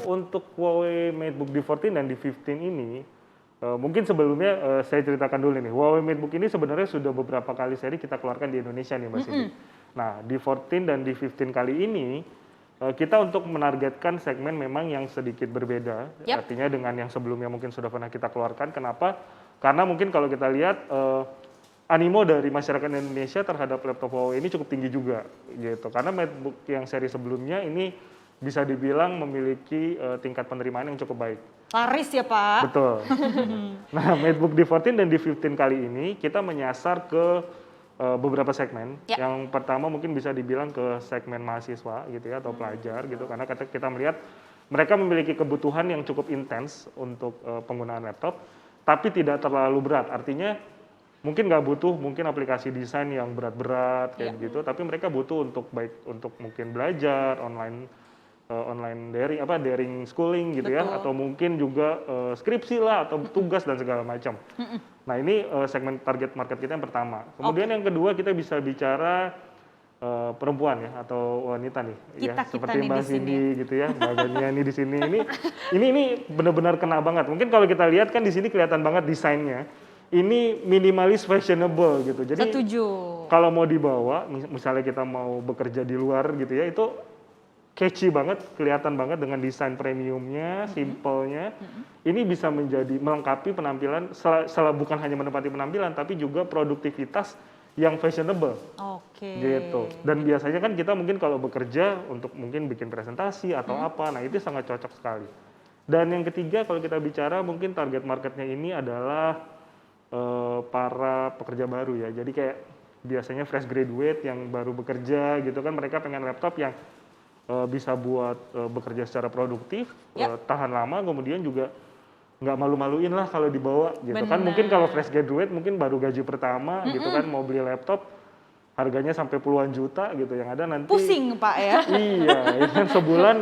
untuk Huawei MateBook D14 dan D15 ini, mungkin sebelumnya saya ceritakan dulu nih. Huawei MateBook ini sebenarnya sudah beberapa kali seri kita keluarkan di Indonesia nih Mbak Cindy. Nah, D14 dan D15 kali ini kita untuk menargetkan segmen memang yang sedikit berbeda. Artinya dengan yang sebelumnya mungkin sudah pernah kita keluarkan. Kenapa? Karena mungkin kalau kita lihat animo dari masyarakat Indonesia terhadap laptop Huawei ini cukup tinggi juga gitu. Karena MateBook yang seri sebelumnya ini bisa dibilang memiliki tingkat penerimaan yang cukup baik. Laris ya Pak? Betul. Nah, MateBook D14 dan D15 kali ini kita menyasar ke beberapa segmen. Yang pertama mungkin bisa dibilang ke segmen mahasiswa gitu ya, atau pelajar gitu, karena kita melihat mereka memiliki kebutuhan yang cukup intens untuk penggunaan laptop, tapi tidak terlalu berat. Artinya mungkin nggak butuh mungkin aplikasi desain yang berat-berat kayak gitu, tapi mereka butuh untuk mungkin belajar online daring schooling gitu ya, atau mungkin juga skripsi lah atau tugas dan segala macam. Nah, ini segmen target market kita yang pertama. Kemudian yang kedua kita bisa bicara perempuan ya, atau wanita nih ya, seperti Mbak Cindy gitu ya, Mbak Gania di sini. Ini benar-benar kena banget. Mungkin kalau kita lihat kan di sini kelihatan banget desainnya. Ini minimalis fashionable gitu. Jadi setuju. Kalau mau dibawa, misalnya kita mau bekerja di luar gitu ya, itu catchy banget, kelihatan banget dengan desain premiumnya, simpelnya. Ini bisa melengkapi penampilan, bukan hanya menempati penampilan, tapi juga produktivitas yang fashionable. Gitu. Dan biasanya kan kita mungkin kalau bekerja untuk mungkin bikin presentasi atau apa, nah itu sangat cocok sekali. Dan yang ketiga kalau kita bicara mungkin target marketnya ini adalah para pekerja baru ya. Jadi kayak biasanya fresh graduate yang baru bekerja gitu kan, mereka pengen laptop yang bisa buat bekerja secara produktif, tahan lama, kemudian juga nggak malu-maluin lah kalau dibawa gitu. Kan mungkin kalau fresh graduate mungkin baru gaji pertama gitu kan, mau beli laptop harganya sampai puluhan juta gitu, yang ada nanti pusing Pak ya. Iya, ya kan sebulan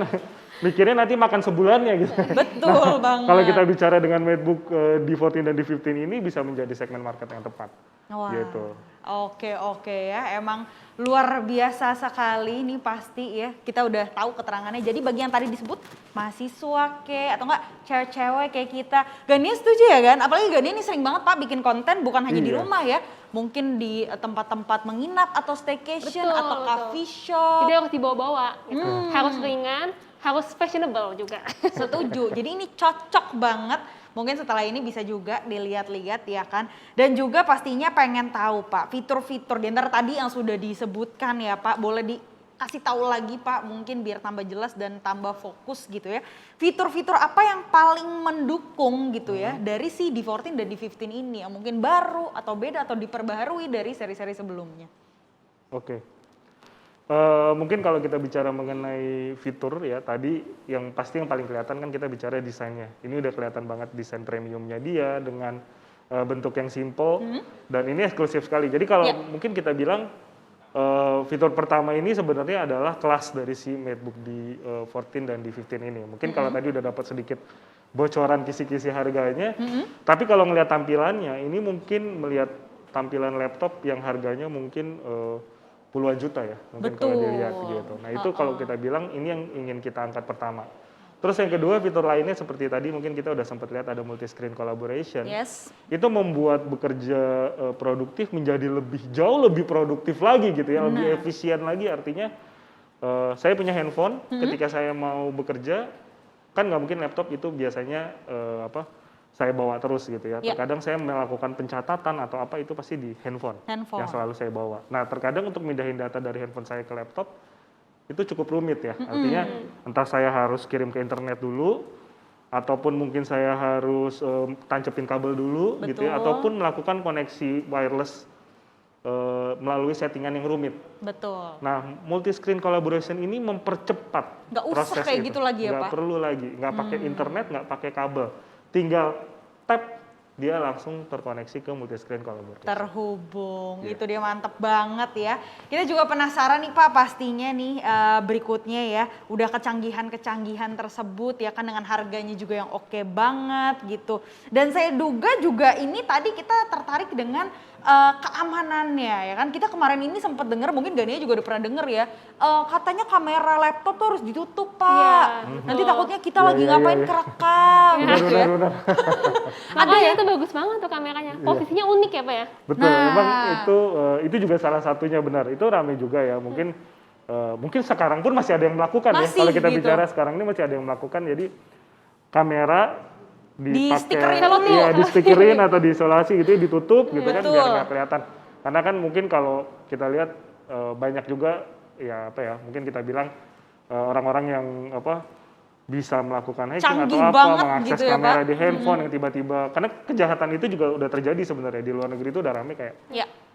mikirnya nanti makan sebulannya gitu. Betul banget. Kalau kita bicara dengan MateBook D14 dan D15 ini bisa menjadi segmen market yang tepat. Gitu. Oke ya, emang luar biasa sekali nih pasti ya. Kita udah tahu keterangannya. Jadi bagi yang tadi disebut mahasiswa atau enggak cewek-cewek kayak kita, Gania setuju ya kan? Apalagi Gania ini sering banget Pak bikin konten bukan hanya di rumah ya, mungkin di tempat-tempat menginap atau staycation atau coffee shop. Jadi harus dibawa-bawa, gitu. Harus ringan, harus fashionable juga. Setuju. Jadi ini cocok banget. Mungkin setelah ini bisa juga dilihat-lihat ya kan. Dan juga pastinya pengen tahu Pak, fitur-fitur di antara tadi yang sudah disebutkan ya Pak, boleh dikasih tahu lagi Pak, mungkin biar tambah jelas dan tambah fokus gitu ya. Fitur-fitur apa yang paling mendukung gitu ya dari si D14 dan D15 ini yang mungkin baru atau beda atau diperbaharui dari seri-seri sebelumnya? Mungkin kalau kita bicara mengenai fitur ya, tadi yang pasti yang paling kelihatan kan kita bicara desainnya. Ini udah kelihatan banget desain premiumnya dia dengan bentuk yang simple dan ini eksklusif sekali. Jadi kalau mungkin kita bilang fitur pertama ini sebenarnya adalah kelas dari si MateBook D14 dan D15 ini. Mungkin kalau tadi udah dapat sedikit bocoran kisi-kisi harganya, tapi kalau ngelihat tampilannya ini mungkin melihat tampilan laptop yang harganya mungkin puluhan juta ya, mungkin kalau dilihat gitu. Nah itu kalau kita bilang ini yang ingin kita angkat pertama. Terus yang kedua, fitur lainnya seperti tadi mungkin kita udah sempat lihat ada multi screen collaboration. Yes. Itu membuat bekerja produktif menjadi jauh lebih produktif lagi gitu ya, lebih efisien lagi. Artinya saya punya handphone, ketika saya mau bekerja, kan nggak mungkin laptop itu biasanya saya bawa terus gitu ya. Terkadang saya melakukan pencatatan atau apa itu pasti di handphone yang selalu saya bawa. Nah, terkadang untuk mindahin data dari handphone saya ke laptop itu cukup rumit ya. Artinya entah saya harus kirim ke internet dulu, ataupun mungkin saya harus tancepin kabel dulu gitu ya, ataupun melakukan koneksi wireless melalui settingan yang rumit. Betul. Nah, multi screen collaboration ini mempercepat Nggak usah proses kayak itu. gitu lagi ya, Nggak Pak? perlu lagi, nggak pakai internet, nggak pakai kabel. Tinggal tap, dia langsung terkoneksi ke multi screen collaboration. Terhubung, itu dia mantep banget ya. Kita juga penasaran nih Pak, pastinya nih berikutnya ya, udah kecanggihan-kecanggihan tersebut ya kan dengan harganya juga yang oke banget gitu. Dan saya duga juga ini tadi kita tertarik dengan keamanannya ya kan. Kita kemarin ini sempat dengar, mungkin Gania juga udah pernah denger ya, katanya kamera laptop tuh harus ditutup Pak. Nanti takutnya kita lagi ngapain kerekam gitu ya. Ada ya, itu bagus banget tuh kameranya. Posisinya unik ya Pak ya? Betul, memang itu juga salah satunya benar. Itu rame juga ya, mungkin sekarang pun masih ada yang melakukan ya. Kalau kita bicara sekarang ini masih ada yang melakukan, jadi kamera dipakai, di stikerin atau diisolasi gitu, ditutup gitu kan biar nggak kelihatan. Karena kan mungkin kalau kita lihat banyak juga ya mungkin kita bilang orang-orang yang bisa melakukan hacking atau mengakses gitu kamera di handphone yang tiba-tiba, karena kejahatan itu juga udah terjadi sebenarnya di luar negeri, itu udah rame kayak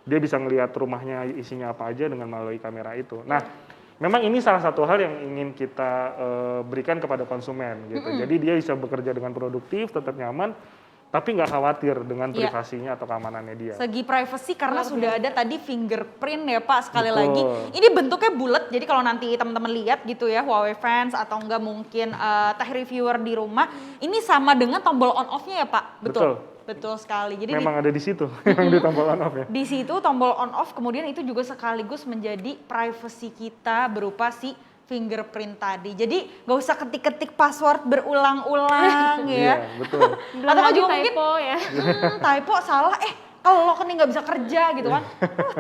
dia bisa ngelihat rumahnya isinya apa aja dengan melalui kamera itu. Nah, memang ini salah satu hal yang ingin kita berikan kepada konsumen gitu. Jadi dia bisa bekerja dengan produktif, tetap nyaman, tapi nggak khawatir dengan privasinya atau keamanannya dia. Segi privacy karena sudah ada tadi fingerprint ya Pak, sekali lagi. Ini bentuknya bulat, jadi kalau nanti teman-teman lihat gitu ya, Huawei fans atau enggak mungkin tech reviewer di rumah, ini sama dengan tombol on off-nya ya Pak? Betul sekali. Jadi memang ada di situ, yang di tombol on off ya. Di situ tombol on off, kemudian itu juga sekaligus menjadi privacy kita berupa si fingerprint tadi. Jadi nggak usah ketik-ketik password berulang-ulang ya. Iya, betul. Atau juga mungkin typo ya. Typo salah, kalau kan nggak bisa kerja gitu kan.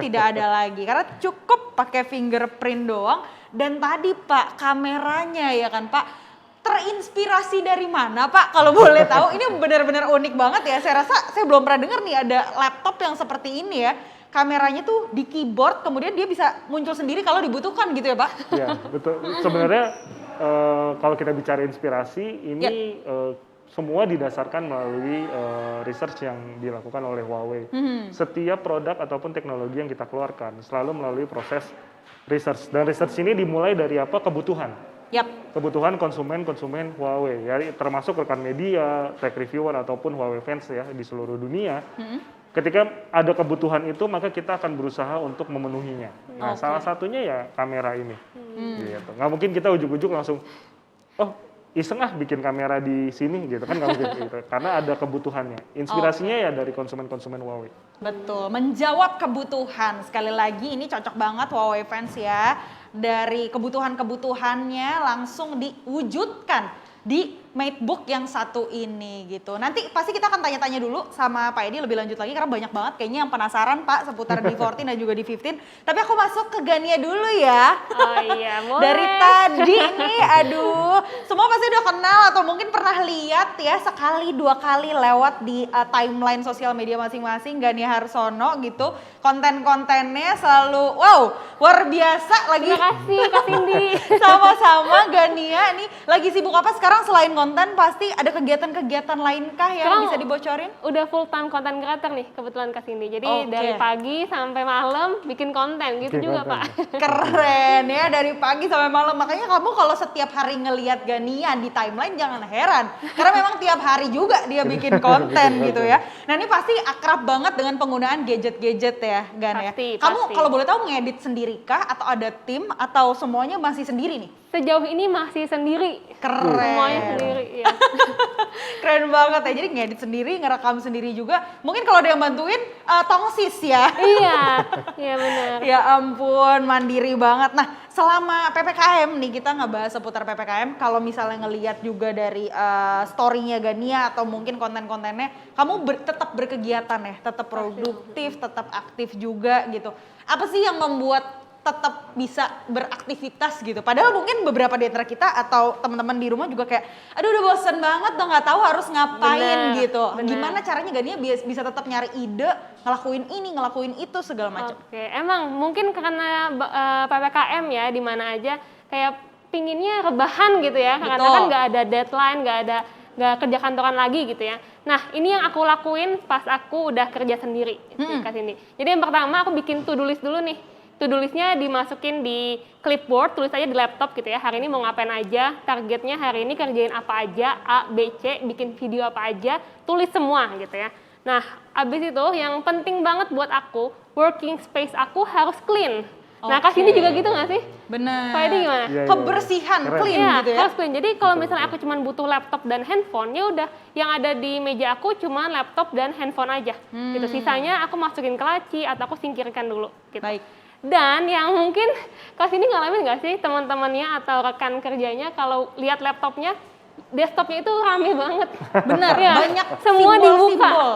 Tidak ada lagi, karena cukup pakai fingerprint doang. Dan tadi Pak, kameranya ya kan Pak, terinspirasi dari mana Pak? Kalau boleh tahu, ini benar-benar unik banget ya. Saya rasa saya belum pernah dengar nih ada laptop yang seperti ini ya. Kameranya tuh di keyboard, kemudian dia bisa muncul sendiri kalau dibutuhkan gitu ya Pak? Iya, betul. Sebenarnya kalau kita bicara inspirasi, ini semua didasarkan melalui research yang dilakukan oleh Huawei. Setiap produk ataupun teknologi yang kita keluarkan selalu melalui proses research. Dan research ini dimulai dari apa? Kebutuhan. Kebutuhan konsumen Huawei, ya, termasuk rekan media, tech reviewer ataupun Huawei fans ya di seluruh dunia. Ketika ada kebutuhan itu, maka kita akan berusaha untuk memenuhinya. Nah, salah satunya ya kamera ini. Gitu. Nggak mungkin kita ujuk-ujuk langsung, iseng bikin kamera di sini gitu kan, nggak mungkin gitu. Karena ada kebutuhannya. Inspirasinya ya dari konsumen-konsumen Huawei. Betul, menjawab kebutuhan. Sekali lagi ini cocok banget Huawei fans ya. Dari kebutuhan-kebutuhannya langsung diwujudkan di MateBook yang satu ini gitu. Nanti pasti kita akan tanya-tanya dulu sama Pak Edi lebih lanjut lagi karena banyak banget kayaknya yang penasaran Pak seputar D14 dan juga D15. Tapi aku masuk ke Gania dulu ya. Oh iya, boleh. Dari tadi nih, aduh, semua pasti udah kenal atau mungkin pernah lihat ya sekali dua kali lewat di timeline sosial media masing-masing Gania Harsono gitu. Konten-kontennya selalu wow, luar biasa lagi. Terima kasih Kak Cindy. Sama-sama Gania nih lagi sibuk apa sekarang selain konten pasti ada kegiatan-kegiatan lainkah yang Sekarang bisa dibocorin? Udah full time content creator nih kebetulan Kak Cindy. Jadi dari pagi sampai malam bikin konten gitu juga Pak. Keren ya, dari pagi sampai malam. Makanya kamu kalau setiap hari ngelihat Gania di timeline jangan heran. Karena memang tiap hari juga dia bikin konten gitu ya. Nah ini pasti akrab banget dengan penggunaan gadget-gadget ya Gan ya. Pasti, Kamu pasti. kalau boleh tahu ngedit sendirikah atau ada tim atau semuanya masih sendiri nih? sejauh ini masih sendiri. Keren. Semuanya sendiri, ya. Keren banget ya, jadi ngedit sendiri, ngerekam sendiri juga. Mungkin kalau ada yang bantuin, tongsis ya. Iya, iya benar. Ya ampun, mandiri banget. Nah, selama PPKM nih, kita ngebahas seputar PPKM, kalau misalnya ngelihat juga dari story-nya Gania atau mungkin konten-kontennya, kamu tetap berkegiatan ya, tetap produktif, tetap aktif juga gitu. Apa sih yang membuat tetap bisa beraktivitas gitu? Padahal mungkin beberapa di antara kita atau teman-teman di rumah juga kayak, aduh udah bosen banget, udah nggak tahu harus ngapain gitu. Gimana caranya Gania bisa tetap nyari ide, ngelakuin ini, ngelakuin itu segala macam? Oke, emang mungkin karena PPKM ya, di mana aja kayak pinginnya rebahan gitu ya, karena kan nggak ada deadline, nggak kerja kantoran lagi gitu ya. Nah, ini yang aku lakuin pas aku udah kerja sendiri di sini. Jadi yang pertama aku bikin to-do list dulu nih. To-do list-nya dimasukin di clipboard, tulis aja di laptop gitu ya. Hari ini mau ngapain aja, targetnya hari ini kerjain apa aja, A, B, C, bikin video apa aja, tulis semua gitu ya. Nah, abis itu yang penting banget buat aku, working space aku harus clean. Nah, Kasini juga gitu nggak sih? Benar. Pak Edi gimana? Kebersihan, clean Iya, gitu ya? harus clean. Jadi kalau misalnya aku cuma butuh laptop dan handphone, ya udah yang ada di meja aku cuma laptop dan handphone aja. Gitu. Sisanya aku masukin ke laci atau aku singkirkan dulu. Gitu. Baik. Dan yang mungkin Kasini ngalamin nggak sih teman-temannya atau rekan kerjanya kalau lihat laptopnya, desktopnya itu rame banget. Benar, Ya, banyak semua dibuka. simbol-simbol.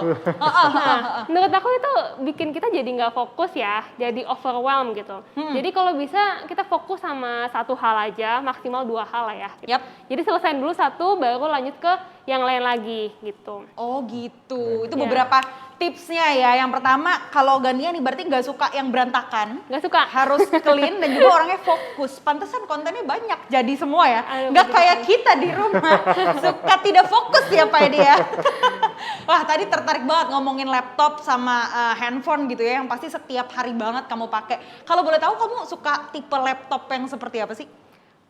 Menurut aku itu bikin kita jadi nggak fokus ya, jadi overwhelm gitu. Jadi kalau bisa kita fokus sama satu hal aja, maksimal 2 hal lah ya. Gitu. Yap. Jadi selesain dulu satu, baru lanjut ke yang lain lagi gitu. Oh gitu, itu Iya. beberapa tipsnya ya. Yang pertama, kalau Gania nih berarti nggak suka yang berantakan. Nggak suka. Harus clean dan juga orangnya fokus. Pantesan kontennya banyak jadi semua ya. Aduh, Nggak betul kayak kita di rumah. Suka tidak fokus ya Pak Edi ya. Wah tadi tertarik banget ngomongin laptop sama handphone gitu ya. Yang pasti setiap hari banget kamu pakai. Kalau boleh tahu kamu suka tipe laptop yang seperti apa sih?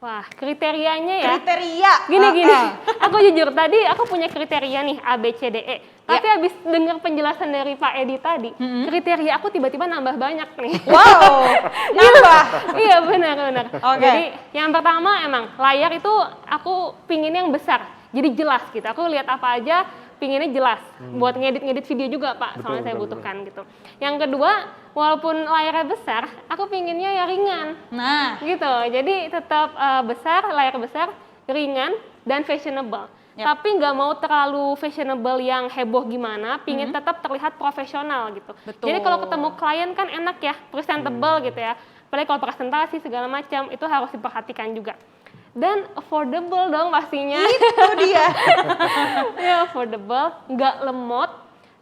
Wah, kriterianya ya. Kriteria. Gini. Aku jujur tadi aku punya kriteria nih A, B, C, D, E. Tapi habis dengar penjelasan dari Pak Edi tadi, kriteria aku tiba-tiba nambah banyak nih. Wow, nambah. Iya benar. Oke. Jadi yang pertama emang layar itu aku pingin yang besar, jadi jelas gitu. Aku lihat apa aja pinginnya jelas. Buat ngedit video juga Pak, soalnya saya butuhkan gitu. Yang kedua, walaupun layarnya besar, aku pinginnya ya ringan. Nah, Gitu, jadi tetap besar, layar besar, ringan, dan fashionable. Yap. Tapi nggak mau terlalu fashionable yang heboh gimana, pingin tetap terlihat profesional gitu. Betul. Jadi kalau ketemu klien kan enak ya, presentable gitu ya. Apalagi kalau presentasi segala macam, itu harus diperhatikan juga. Dan affordable dong pastinya. itu dia. Ya affordable, nggak lemot.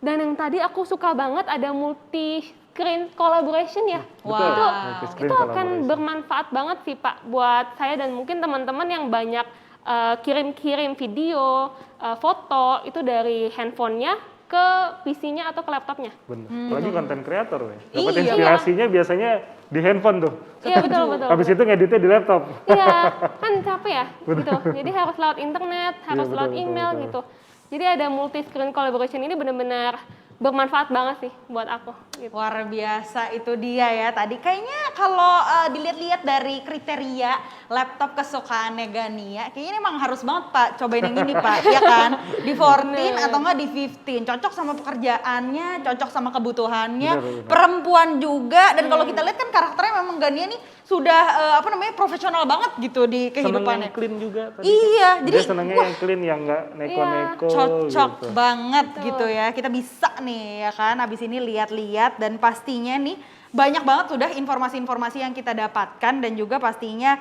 Dan yang tadi aku suka banget ada multi screen collaboration ya. Wow. Itu akan bermanfaat banget sih Pak buat saya dan mungkin teman-teman yang banyak kirim-kirim video, foto itu dari handphonenya ke PC-nya atau ke laptopnya. Bener. Apalagi konten kreator ya. Dapat Iya. inspirasinya biasanya di handphone tuh. Iya betul. Habis itu ngeditnya di laptop. Iya, kan capek ya gitu. Jadi harus lewat internet, harus betul, lewat betul, email betul. gitu. Jadi ada multi screen collaboration ini benar-benar bermanfaat banget sih buat aku. Gitu. Luar biasa itu dia ya tadi. Kayaknya kalau dilihat-lihat dari kriteria laptop kesukaannya Gania, kayaknya ini emang harus banget Pak cobain yang ini Pak, ya kan? Di 14 atau enggak di 15, cocok sama pekerjaannya, cocok sama kebutuhannya, Benar. perempuan juga. Dan kalau kita lihat kan karakternya memang Gania nih sudah profesional banget gitu di Seneng yang kehidupannya. clean juga tadi. Iya, Dia jadi senengnya yang clean, yang nggak neko-neko cocok gitu. banget gitu ya. Kita bisa nih ya kan habis ini lihat-lihat dan pastinya nih banyak banget sudah informasi-informasi yang kita dapatkan dan juga pastinya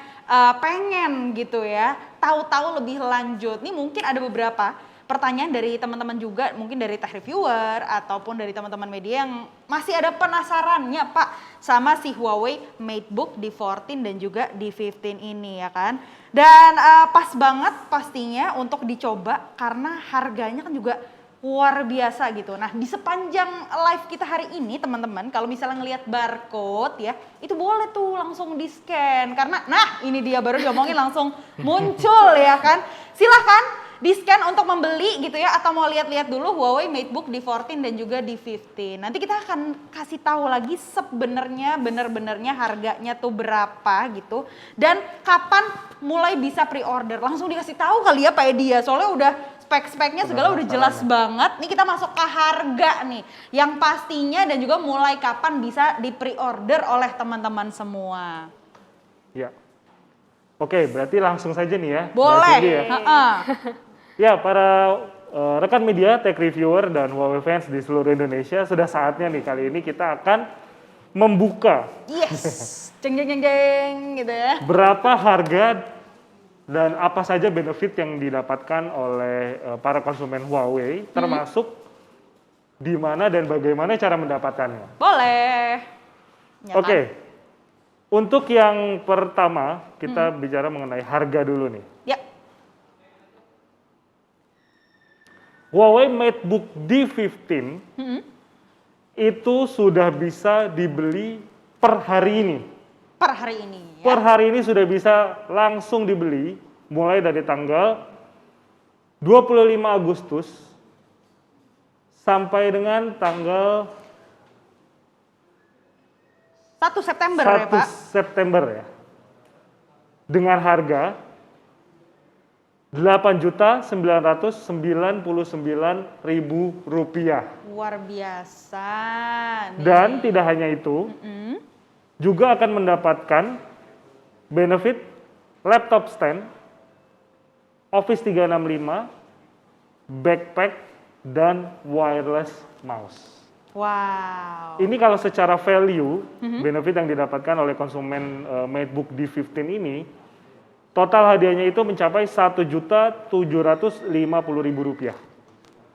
pengen gitu ya tahu-tahu lebih lanjut. Nih mungkin ada beberapa pertanyaan dari teman-teman juga, mungkin dari tech reviewer ataupun dari teman-teman media yang masih ada penasarannya Pak sama si Huawei MateBook di 14 dan juga di 15 ini ya kan. Dan pas banget pastinya untuk dicoba karena harganya kan juga luar biasa gitu. Nah di sepanjang live kita hari ini teman-teman, kalau misalnya ngelihat barcode ya, itu boleh tuh langsung di scan. Karena nah ini dia baru diomongin langsung muncul ya kan. Silahkan di-scan untuk membeli gitu ya, atau mau lihat-lihat dulu Huawei MateBook D14 dan juga D15. Nanti kita akan kasih tahu lagi sebenarnya bener-benernya harganya tuh berapa gitu, dan kapan mulai bisa pre-order. Langsung dikasih tahu kali ya Pak Edi ya, soalnya udah spek-speknya segala udah jelas banget. Nih kita masuk ke harga nih, yang pastinya dan juga mulai kapan bisa di pre-order oleh teman-teman semua. Ya. Oke, berarti langsung saja nih ya. Boleh. Mbak Cindy ya. Heeh. Ya, para rekan media, tech reviewer, dan Huawei fans di seluruh Indonesia, sudah saatnya nih kali ini kita akan membuka Yes, jeng jeng jeng jeng gitu ya. berapa harga dan apa saja benefit yang didapatkan oleh para konsumen Huawei, termasuk di mana dan bagaimana cara mendapatkannya. Boleh. Ya kan? Oke, untuk yang pertama kita bicara mengenai harga dulu nih. Ya, Huawei MateBook D15 itu sudah bisa dibeli per hari ini. per hari ini ya. Per hari ini sudah bisa langsung dibeli mulai dari tanggal 25 Agustus sampai dengan tanggal 1 September 1 ya Pak. September ya. Dengan harga Rp8.999.000. Luar biasa. Nih. Dan tidak hanya itu, juga akan mendapatkan benefit laptop stand, Office 365, backpack, dan wireless mouse. Wow. Ini kalau secara value, benefit yang didapatkan oleh konsumen MateBook D15 ini, total hadiahnya itu mencapai Rp1.750.000.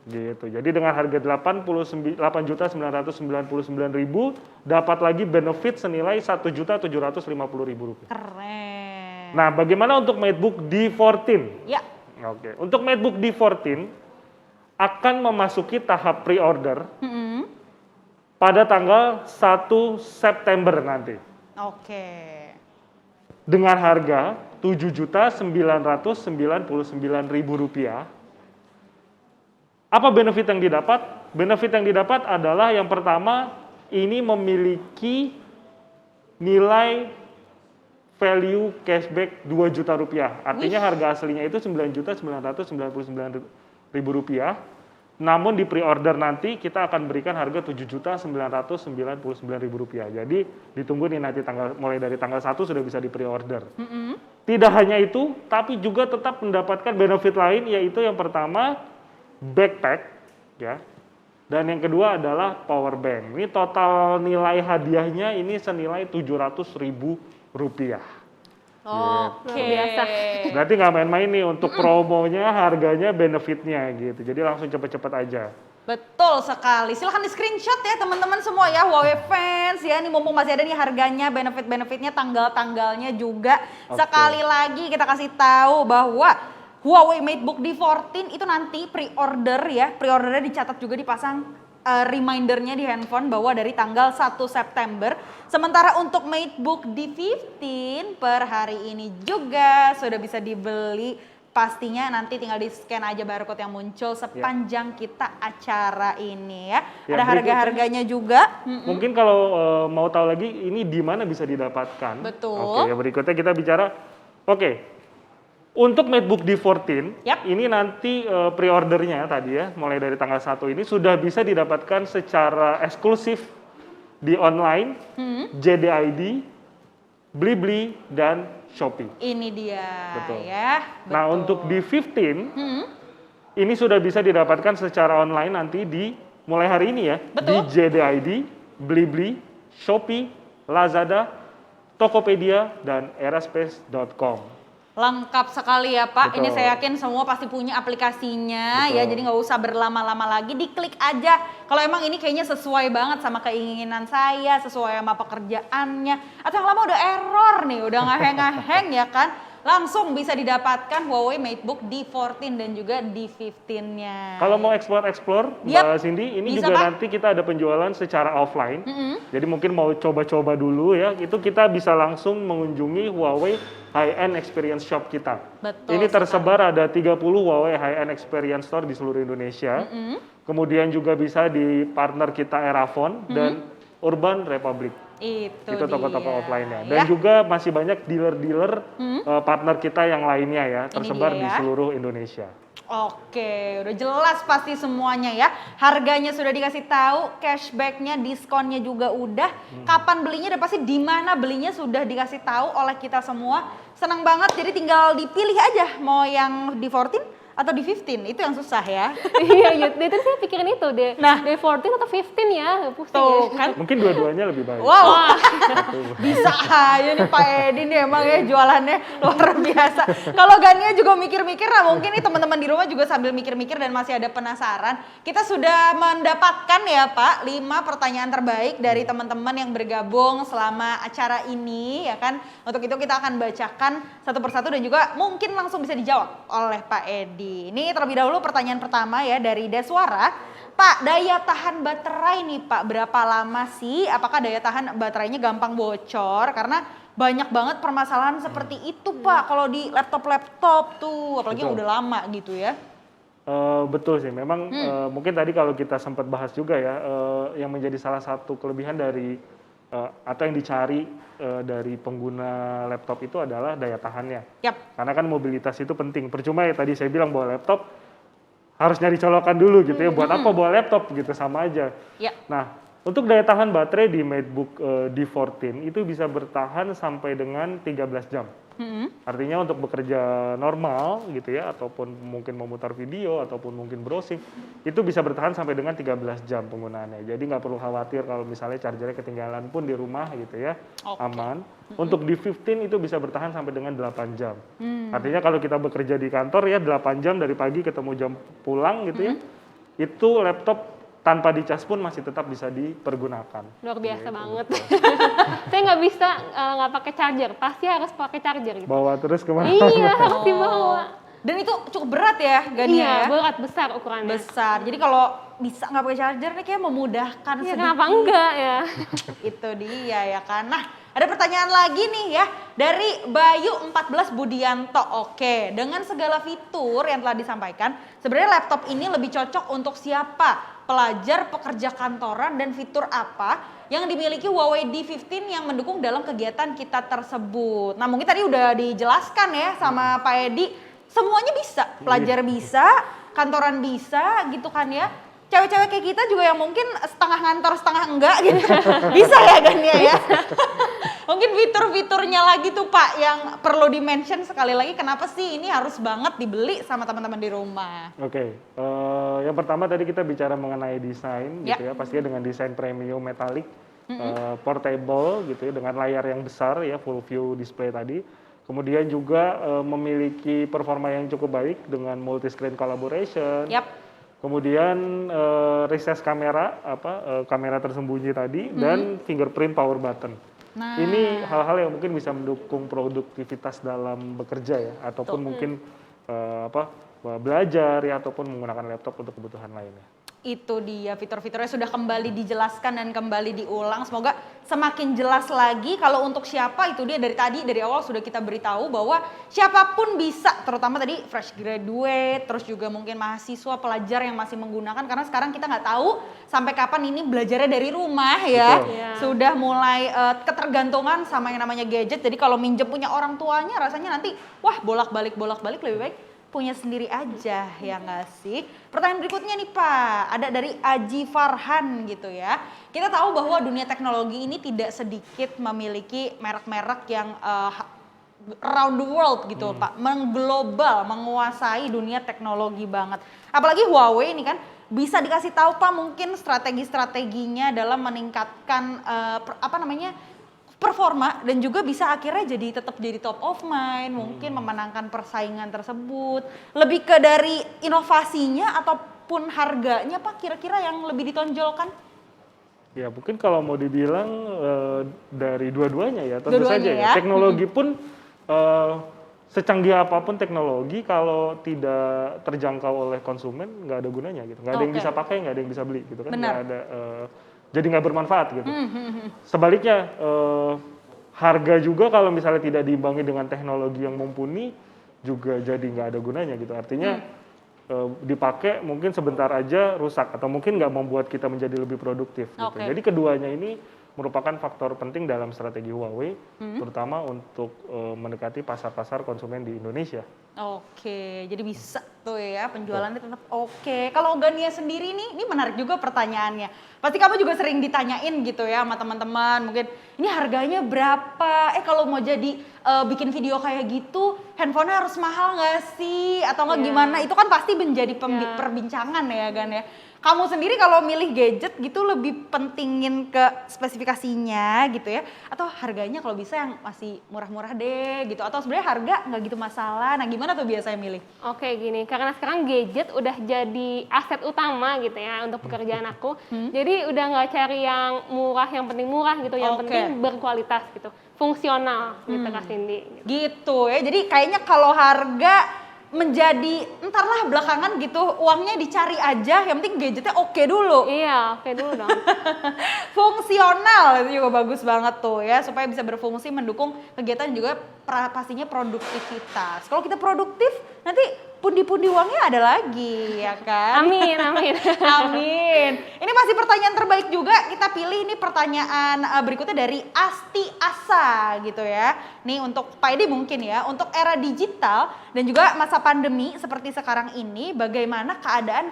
Gitu. Jadi dengan harga Rp8.999.000 dapat lagi benefit senilai Rp1.750.000. Keren. Nah, bagaimana untuk MateBook D14? Ya, Oke, untuk MateBook D14 akan memasuki tahap pre-order pada tanggal 1 September nanti. oke. Dengan harga Rp7.999.000. Apa benefit yang didapat? Benefit yang didapat adalah yang pertama, ini memiliki nilai value cashback Rp2 juta. Artinya harga aslinya itu Rp9.999.000. Namun di pre-order nanti kita akan berikan harga Rp7.999.000. Jadi ditunggu nih nanti mulai dari tanggal 1 sudah bisa di pre-order. Tidak hanya itu, tapi juga tetap mendapatkan benefit lain, yaitu yang pertama backpack, ya. Dan yang kedua adalah power bank. Ini total nilai hadiahnya ini senilai Rp700.000. Oke. Luar biasa. Berarti nggak main-main nih untuk promonya, harganya, benefitnya gitu. Jadi langsung cepet-cepet aja. Betul sekali. Silahkan di screenshot ya teman-teman semua ya, Huawei fans ya. Nih mumpung masih ada nih harganya, benefit-benefitnya, tanggal-tanggalnya juga. Oke. Sekali lagi kita kasih tahu bahwa Huawei MateBook D14 itu nanti pre-order ya. Pre-ordernya dicatat juga, dipasang remindernya di handphone bahwa dari tanggal 1 September. Sementara untuk MateBook D15 per hari ini juga sudah bisa dibeli. Pastinya nanti tinggal di scan aja barcode yang muncul sepanjang kita acara ini ya. Ya, Ada harga-harganya juga. Mungkin kalau mau tahu lagi ini di mana bisa didapatkan. Betul. Oke, ya berikutnya kita bicara. Untuk MateBook D14, Yap. ini nanti pre-ordernya tadi ya, mulai dari tanggal 1 ini sudah bisa didapatkan secara eksklusif di online, JDID, Blibli, dan Shopee. Ini dia Betul. ya. Nah, Betul. untuk D15, ini sudah bisa didapatkan secara online nanti mulai hari ini ya, Betul. di JDID, Blibli, Shopee, Lazada, Tokopedia, dan eraspace.com. Lengkap sekali ya Pak. Betul. Ini saya yakin semua pasti punya aplikasinya ya. Betul. Jadi nggak usah berlama-lama lagi. Diklik aja. Kalau emang ini kayaknya sesuai banget sama keinginan saya, sesuai sama pekerjaannya. Atau yang lama udah error nih, udah ngeheng-ngeheng ya kan. langsung bisa didapatkan Huawei MateBook D14 dan juga D15-nya. Kalau mau explore, Yap. Mbak Cindy, ini Bisa, juga Pak. nanti kita ada penjualan secara offline. Jadi mungkin mau coba-coba dulu ya, itu kita bisa langsung mengunjungi Huawei High-End Experience Shop kita. Betul Ini tersebar ada 30 Huawei High-End Experience Store di seluruh Indonesia. Kemudian juga bisa di partner kita Erafon dan Urban Republic. Itu Toko-toko dia, offline-nya. ya. Dan juga masih banyak dealer-dealer partner kita yang lainnya ya, tersebar dia di ya. seluruh Indonesia. Oke, udah jelas pasti semuanya ya. Harganya sudah dikasih tahu, cashbacknya, diskonnya juga udah. Kapan belinya dan pasti di mana belinya sudah dikasih tahu oleh kita semua. Senang banget, jadi tinggal dipilih aja mau yang D14 atau D15, itu yang susah ya. Iya, itu saya pikirin itu deh. Nah. D14 atau 15 ya, pusing Tuh ya. kan, Mungkin dua-duanya lebih baik. wow, bisa aja nih Pak Edi nih emang ya jualannya luar biasa. Kalau Gania juga mikir-mikir, nah mungkin nih teman-teman di rumah juga sambil mikir-mikir dan masih ada penasaran. Kita sudah mendapatkan ya Pak 5 pertanyaan terbaik dari teman-teman yang bergabung selama acara ini ya kan. Untuk itu kita akan bacakan satu persatu dan juga mungkin langsung bisa dijawab oleh Pak Edi. Ini terlebih dahulu pertanyaan pertama ya dari Deswara. Pak, daya tahan baterai nih Pak, berapa lama sih? Apakah daya tahan baterainya gampang bocor? Karena banyak banget permasalahan seperti itu Pak, kalau di laptop-laptop tuh, apalagi yang Betul. udah lama gitu ya. Betul sih, memang mungkin tadi kalau kita sempat bahas juga ya, yang menjadi salah satu kelebihan dari atau yang dicari dari pengguna laptop itu adalah daya tahannya. Yap, Karena kan mobilitas itu penting. Percuma ya tadi saya bilang bawa laptop harus nyari colokan dulu gitu ya. Buat apa bawa laptop gitu, sama aja. ya. Nah, untuk daya tahan baterai di MateBook D14 itu bisa bertahan sampai dengan 13 jam. Artinya untuk bekerja normal gitu ya, ataupun mungkin memutar video, ataupun mungkin browsing, itu bisa bertahan sampai dengan 13 jam penggunaannya. Jadi nggak perlu khawatir kalau misalnya chargernya ketinggalan pun di rumah gitu ya, Oke. aman. Untuk D15 itu bisa bertahan sampai dengan 8 jam. Artinya kalau kita bekerja di kantor ya 8 jam dari pagi ketemu jam pulang gitu ya, itu laptop tanpa dicas pun masih tetap bisa dipergunakan. Luar biasa Gitu. banget. Saya nggak bisa nggak pakai charger, pasti harus pakai charger gitu. Bawa terus kemana? Iya, harus dibawa. Dan itu cukup berat ya Gania Iya, ya? berat besar ukurannya. Besar, jadi kalau bisa nggak pakai charger nih kayak memudahkan Iya, sedikit. kenapa enggak ya? Itu dia ya kan. Nah, ada pertanyaan lagi nih ya dari Bayu 14 Budianto. Oke, dengan segala fitur yang telah disampaikan, sebenarnya laptop ini lebih cocok untuk siapa? Pelajar, pekerja kantoran, dan fitur apa yang dimiliki Huawei D15 yang mendukung dalam kegiatan kita tersebut. Nah, mungkin tadi udah dijelaskan ya sama Pak Edi, semuanya bisa. Pelajar bisa, kantoran bisa gitu kan ya. Cewek-cewek kayak kita juga yang mungkin setengah ngantor setengah enggak gitu. Bisa ya Gania ya. Mungkin fitur-fiturnya lagi tuh Pak yang perlu di-mention sekali lagi, kenapa sih ini harus banget dibeli sama teman-teman di rumah. Oke, yang pertama tadi kita bicara mengenai desain Ya. gitu ya, pastinya dengan desain premium metallic, portable gitu ya, dengan layar yang besar ya, full view display tadi. Kemudian juga memiliki performa yang cukup baik dengan multi screen collaboration. Yap. Kemudian recess kamera, kamera tersembunyi tadi, dan fingerprint power button. Nah, Ini hal-hal yang mungkin bisa mendukung produktivitas dalam bekerja ya, ataupun mungkin belajar ya, ataupun menggunakan laptop untuk kebutuhan lainnya. itu dia fitur-fiturnya sudah kembali dijelaskan dan kembali diulang. Semoga semakin jelas lagi. Kalau untuk siapa, itu dia dari awal sudah kita beritahu bahwa siapapun bisa, terutama tadi fresh graduate, terus juga mungkin mahasiswa, pelajar yang masih menggunakan, karena sekarang kita nggak tahu sampai kapan ini belajarnya dari rumah ya. Betul. Iya. Sudah mulai ketergantungan sama yang namanya gadget. Jadi kalau minjem punya orang tuanya rasanya nanti wah bolak-balik lebih baik punya sendiri aja, ya nggak sih? Pertanyaan berikutnya nih Pak, ada dari Aji Farhan gitu ya. Kita tahu bahwa dunia teknologi ini tidak sedikit memiliki merek-merek yang around the world gitu Pak, mengglobal, menguasai dunia teknologi banget. Apalagi Huawei ini kan bisa dikasih tahu Pak mungkin strategi-strateginya dalam meningkatkan performa dan juga bisa akhirnya tetap jadi top of mind, mungkin memenangkan persaingan tersebut. Lebih ke dari inovasinya ataupun harganya Pak, kira-kira yang lebih ditonjolkan? Ya mungkin kalau mau dibilang dari dua-duanya ya, tentu Dua-duanya saja ya. ya. Teknologi pun secanggih apapun teknologi kalau tidak terjangkau oleh konsumen nggak ada gunanya gitu, nggak ada yang Oke. bisa pakai, nggak ada yang bisa beli gitu kan, Benar. nggak ada jadi nggak bermanfaat gitu. Sebaliknya harga juga kalau misalnya tidak diimbangi dengan teknologi yang mumpuni juga jadi nggak ada gunanya gitu, artinya dipakai mungkin sebentar aja rusak atau mungkin nggak membuat kita menjadi lebih produktif gitu. Oke. Jadi keduanya ini merupakan faktor penting dalam strategi Huawei, terutama untuk mendekati pasar-pasar konsumen di Indonesia. Oke, jadi bisa tuh ya penjualannya tetap oke. Kalau Gania sendiri nih, ini menarik juga pertanyaannya. Pasti kamu juga sering ditanyain gitu ya sama teman-teman. Mungkin ini harganya berapa? Kalau mau jadi bikin video kayak gitu, handphonenya harus mahal nggak sih? Atau nggak Iya. gimana? Itu kan pasti menjadi Iya. perbincangan ya Gan ya. Kamu sendiri kalau milih gadget gitu lebih pentingin ke spesifikasinya gitu ya, atau harganya kalau bisa yang masih murah-murah deh gitu, atau sebenarnya harga nggak gitu masalah. Nah gimana tuh biasanya milih? Oke gini, karena sekarang gadget udah jadi aset utama gitu ya untuk pekerjaan aku. Jadi udah nggak cari yang murah, yang penting murah gitu, yang Oke. penting berkualitas gitu, fungsional gitu Kak Cindy. Gitu. Gitu ya, jadi kayaknya kalau harga menjadi entarlah belakangan gitu, uangnya dicari aja, yang penting gadgetnya oke dulu. Iya, oke dulu dong. Fungsional itu juga bagus banget tuh ya, supaya bisa berfungsi mendukung kegiatan juga pastinya produktivitas. Kalau kita produktif nanti pundi-pundi uangnya ada lagi ya kan. Amin, amin. Amin. Ini masih pertanyaan terbaik juga, kita pilih ini pertanyaan berikutnya dari Asti Asa gitu ya. Nih untuk Pak Edi mungkin ya, untuk era digital dan juga masa pandemi seperti sekarang ini, bagaimana keadaan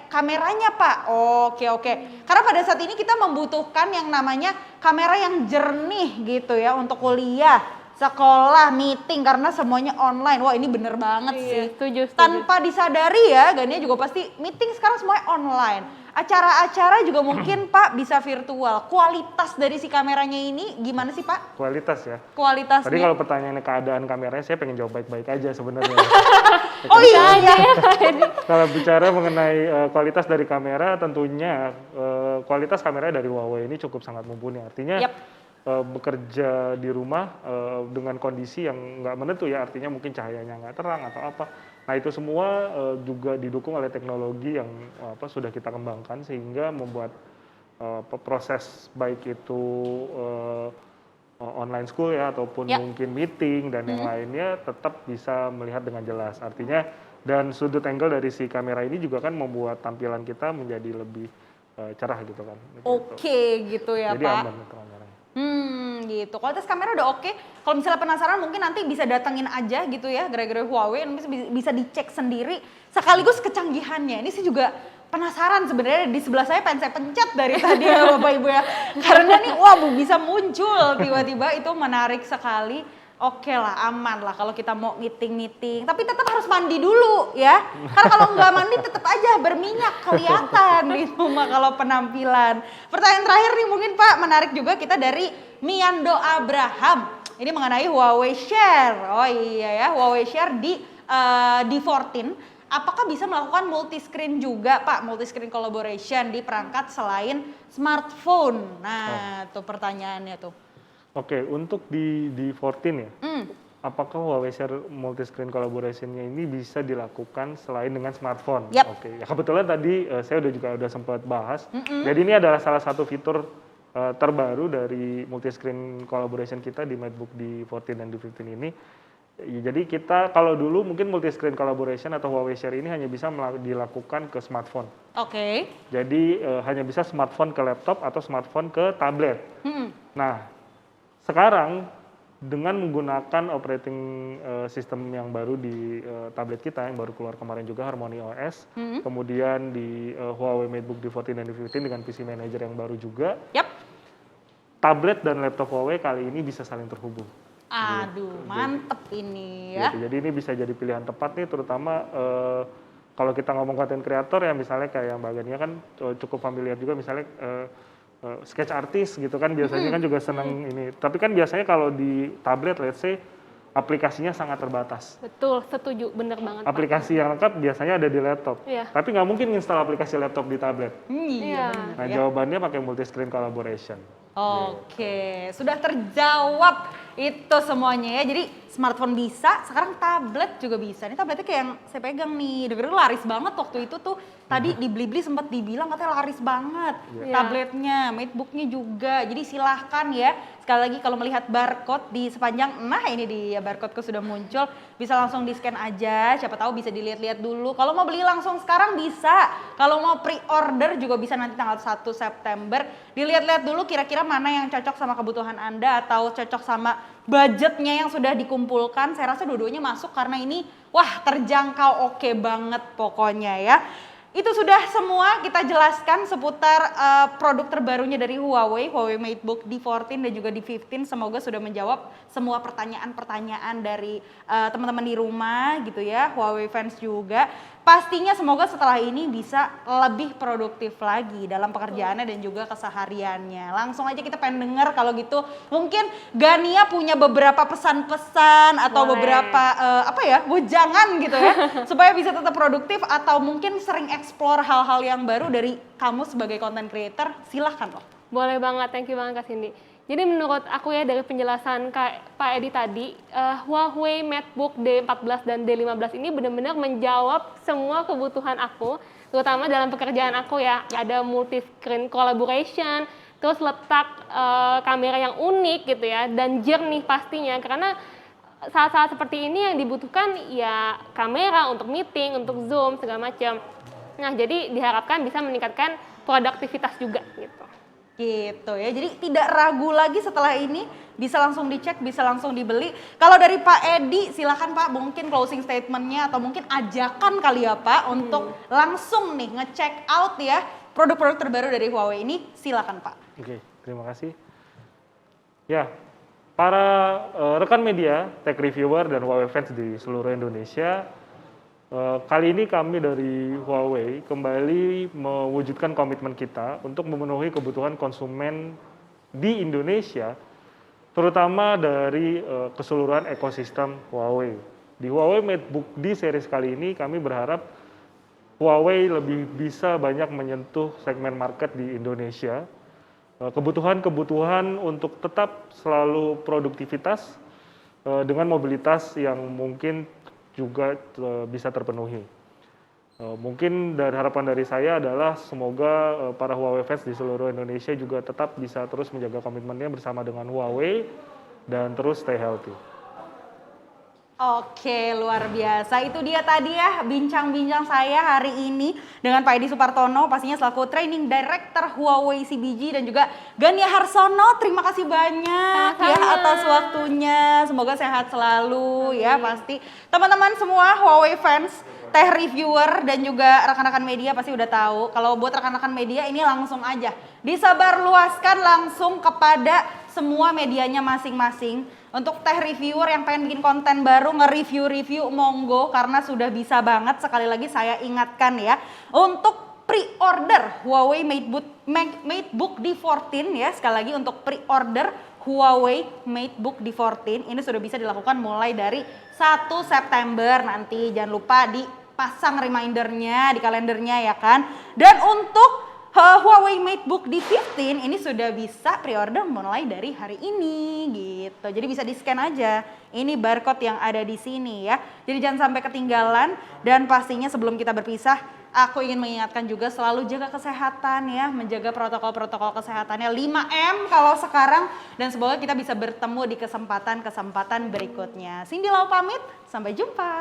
kameranya Pak? Oke. Karena pada saat ini kita membutuhkan yang namanya kamera yang jernih gitu ya untuk kuliah, sekolah, meeting, karena semuanya online. Wah ini bener banget sih. Iya, setuju. Tanpa disadari ya, Gania juga pasti meeting sekarang semuanya online. Acara-acara juga mungkin Pak bisa virtual. Kualitas dari si kameranya ini gimana sih Pak? Kualitas ya. Kualitasnya? Tadi kalau pertanyaannya keadaan kameranya, saya pengen jawab baik-baik aja sebenarnya. Oh iya. Kalau bicara mengenai kualitas dari kamera, tentunya kualitas kamera dari Huawei ini cukup sangat mumpuni. Artinya Yap. bekerja di rumah dengan kondisi yang nggak menentu ya, artinya mungkin cahayanya nggak terang atau apa. Nah itu semua juga didukung oleh teknologi yang sudah kita kembangkan sehingga membuat proses baik itu online school ya ataupun Ya. mungkin meeting dan yang lainnya tetap bisa melihat dengan jelas. Artinya dan sudut angle dari si kamera ini juga kan membuat tampilan kita menjadi lebih cerah gitu kan. Oke gitu ya Jadi Pak. aman untuk kameranya. Gitu. Kualitas kamera udah oke. Kalau misalnya penasaran mungkin nanti bisa datengin aja gitu ya, gara-gara Huawei bisa dicek sendiri sekaligus kecanggihannya. Ini sih juga penasaran sebenarnya, di sebelah saya pengen saya pencet dari tadi ya Bapak Ibu ya. Karena nih wah bisa muncul tiba-tiba, itu menarik sekali. Oke lah, aman lah kalau kita mau meeting. Tapi tetap harus mandi dulu ya. Karena kalau nggak mandi tetap aja berminyak kelihatan gitu mah kalau penampilan. Pertanyaan terakhir nih mungkin Pak, menarik juga kita dari Miando Abraham. Ini mengenai Huawei Share. Oh iya ya, Huawei Share di D14. Apakah bisa melakukan multi screen juga Pak? Multi screen collaboration di perangkat selain smartphone. Nah, tuh pertanyaannya tuh. Oke, untuk di D14 ya, apakah Huawei Share multi-screen collaboration-nya ini bisa dilakukan selain dengan smartphone? Yap. Oke, ya kebetulan tadi saya udah sempat bahas. Jadi ini adalah salah satu fitur terbaru dari multi-screen collaboration kita di MacBook D14 dan D15 ini. Jadi kita kalau dulu mungkin multi-screen collaboration atau Huawei Share ini hanya bisa dilakukan ke smartphone. Oke. Jadi hanya bisa smartphone ke laptop atau smartphone ke tablet. Nah, sekarang dengan menggunakan operating system yang baru di tablet kita yang baru keluar kemarin juga, Harmony OS, kemudian di Huawei MateBook D14 dan D15 dengan PC Manager yang baru juga, Yap. tablet dan laptop Huawei kali ini bisa saling terhubung. Aduh, mantep ini ya. Gitu. Jadi ini bisa jadi pilihan tepat nih, terutama kalau kita ngomong konten kreator ya, misalnya kayak Mbak Gania kan cukup familiar juga, misalnya sketch artist gitu kan biasanya kan juga senang ini. Tapi kan biasanya kalau di tablet, let's say, aplikasinya sangat terbatas. Betul, setuju, bener banget Pak. Aplikasi yang lengkap biasanya ada di laptop. Iya. Tapi nggak mungkin install aplikasi laptop di tablet. Iya. bener Nah ya. jawabannya pakai multi-screen collaboration. Oke, sudah terjawab Itu semuanya ya. Jadi smartphone bisa, sekarang tablet juga bisa. Ini tabletnya kayak yang saya pegang nih. Dengerin laris banget waktu itu tuh. Tadi di Blibli sempat dibilang katanya laris banget. Iya. Tabletnya, MateBook-nya juga. Jadi silahkan ya. Sekali lagi kalau melihat barcode di sepanjang, nah ini dia barcode-ku sudah muncul. Bisa langsung di-scan aja, siapa tahu bisa dilihat-lihat dulu. Kalau mau beli langsung sekarang bisa. Kalau mau pre-order juga bisa nanti tanggal 1 September. Dilihat-lihat dulu kira-kira mana yang cocok sama kebutuhan Anda atau cocok sama budgetnya yang sudah dikumpulkan. Saya rasa dua-duanya masuk karena ini wah terjangkau oke banget pokoknya ya. Itu sudah semua kita jelaskan seputar produk terbarunya dari Huawei MateBook D14 dan juga D15. Semoga sudah menjawab semua pertanyaan-pertanyaan dari teman-teman di rumah gitu ya, Huawei fans juga. Pastinya semoga setelah ini bisa lebih produktif lagi dalam pekerjaannya dan juga kesehariannya. Langsung aja kita pengen denger kalau gitu. Mungkin Gania punya beberapa pesan-pesan atau beberapa wejangan gitu ya supaya bisa tetap produktif atau mungkin sering explore hal-hal yang baru dari kamu sebagai content creator. Silahkan loh. Boleh banget, thank you banget Kak Cindy. Jadi menurut aku ya dari penjelasan Pak Edi tadi, Huawei MateBook D14 dan D15 ini benar-benar menjawab semua kebutuhan aku, terutama dalam pekerjaan aku ya. Ada multi-screen collaboration, terus letak kamera yang unik gitu ya, dan jernih pastinya. Karena saat-saat seperti ini yang dibutuhkan ya kamera untuk meeting, untuk Zoom, segala macam. Nah, jadi diharapkan bisa meningkatkan produktivitas juga gitu. Gitu ya, jadi tidak ragu lagi setelah ini, bisa langsung dicek, bisa langsung dibeli. Kalau dari Pak Edi, silakan Pak, mungkin closing statementnya atau mungkin ajakan kali ya Pak untuk langsung nih ngecek out ya produk-produk terbaru dari Huawei ini, silakan Pak. Oke, terima kasih. Ya, para rekan media, tech reviewer dan Huawei fans di seluruh Indonesia, kali ini kami dari Huawei kembali mewujudkan komitmen kita untuk memenuhi kebutuhan konsumen di Indonesia, terutama dari keseluruhan ekosistem Huawei. Di Huawei MateBook D series kali ini kami berharap Huawei lebih bisa banyak menyentuh segmen market di Indonesia. Kebutuhan-kebutuhan untuk tetap selalu produktivitas dengan mobilitas yang mungkin juga bisa terpenuhi. Mungkin dari harapan dari saya adalah semoga para Huawei fans di seluruh Indonesia juga tetap bisa terus menjaga komitmennya bersama dengan Huawei dan terus stay healthy. Oke, luar biasa. Itu dia tadi ya bincang-bincang saya hari ini dengan Pak Edi Supartono, pastinya selaku Training Director Huawei CBG, dan juga Gania Harsono. Terima kasih banyak ya atas waktunya. Semoga sehat selalu ya pasti. Teman-teman semua Huawei fans, tech reviewer dan juga rekan-rekan media pasti udah tahu. Kalau buat rekan-rekan media ini langsung aja disebarluaskan langsung kepada semua medianya masing-masing. Untuk tech reviewer yang pengen bikin konten baru, nge-review-review, monggo, karena sudah bisa banget. Sekali lagi saya ingatkan ya, untuk pre-order Huawei MateBook D14 ya, sekali lagi untuk pre-order Huawei MateBook D14 ini sudah bisa dilakukan mulai dari 1 September nanti. Jangan lupa dipasang remindernya di kalendernya ya kan. Dan untuk Huawei MateBook D15 ini sudah bisa pre-order mulai dari hari ini gitu. Jadi bisa di-scan aja. Ini barcode yang ada di sini ya. Jadi jangan sampai ketinggalan, dan pastinya sebelum kita berpisah, aku ingin mengingatkan juga selalu jaga kesehatan ya, menjaga protokol-protokol kesehatannya 5M kalau sekarang, dan semoga kita bisa bertemu di kesempatan-kesempatan berikutnya. Cindy Lau pamit, sampai jumpa.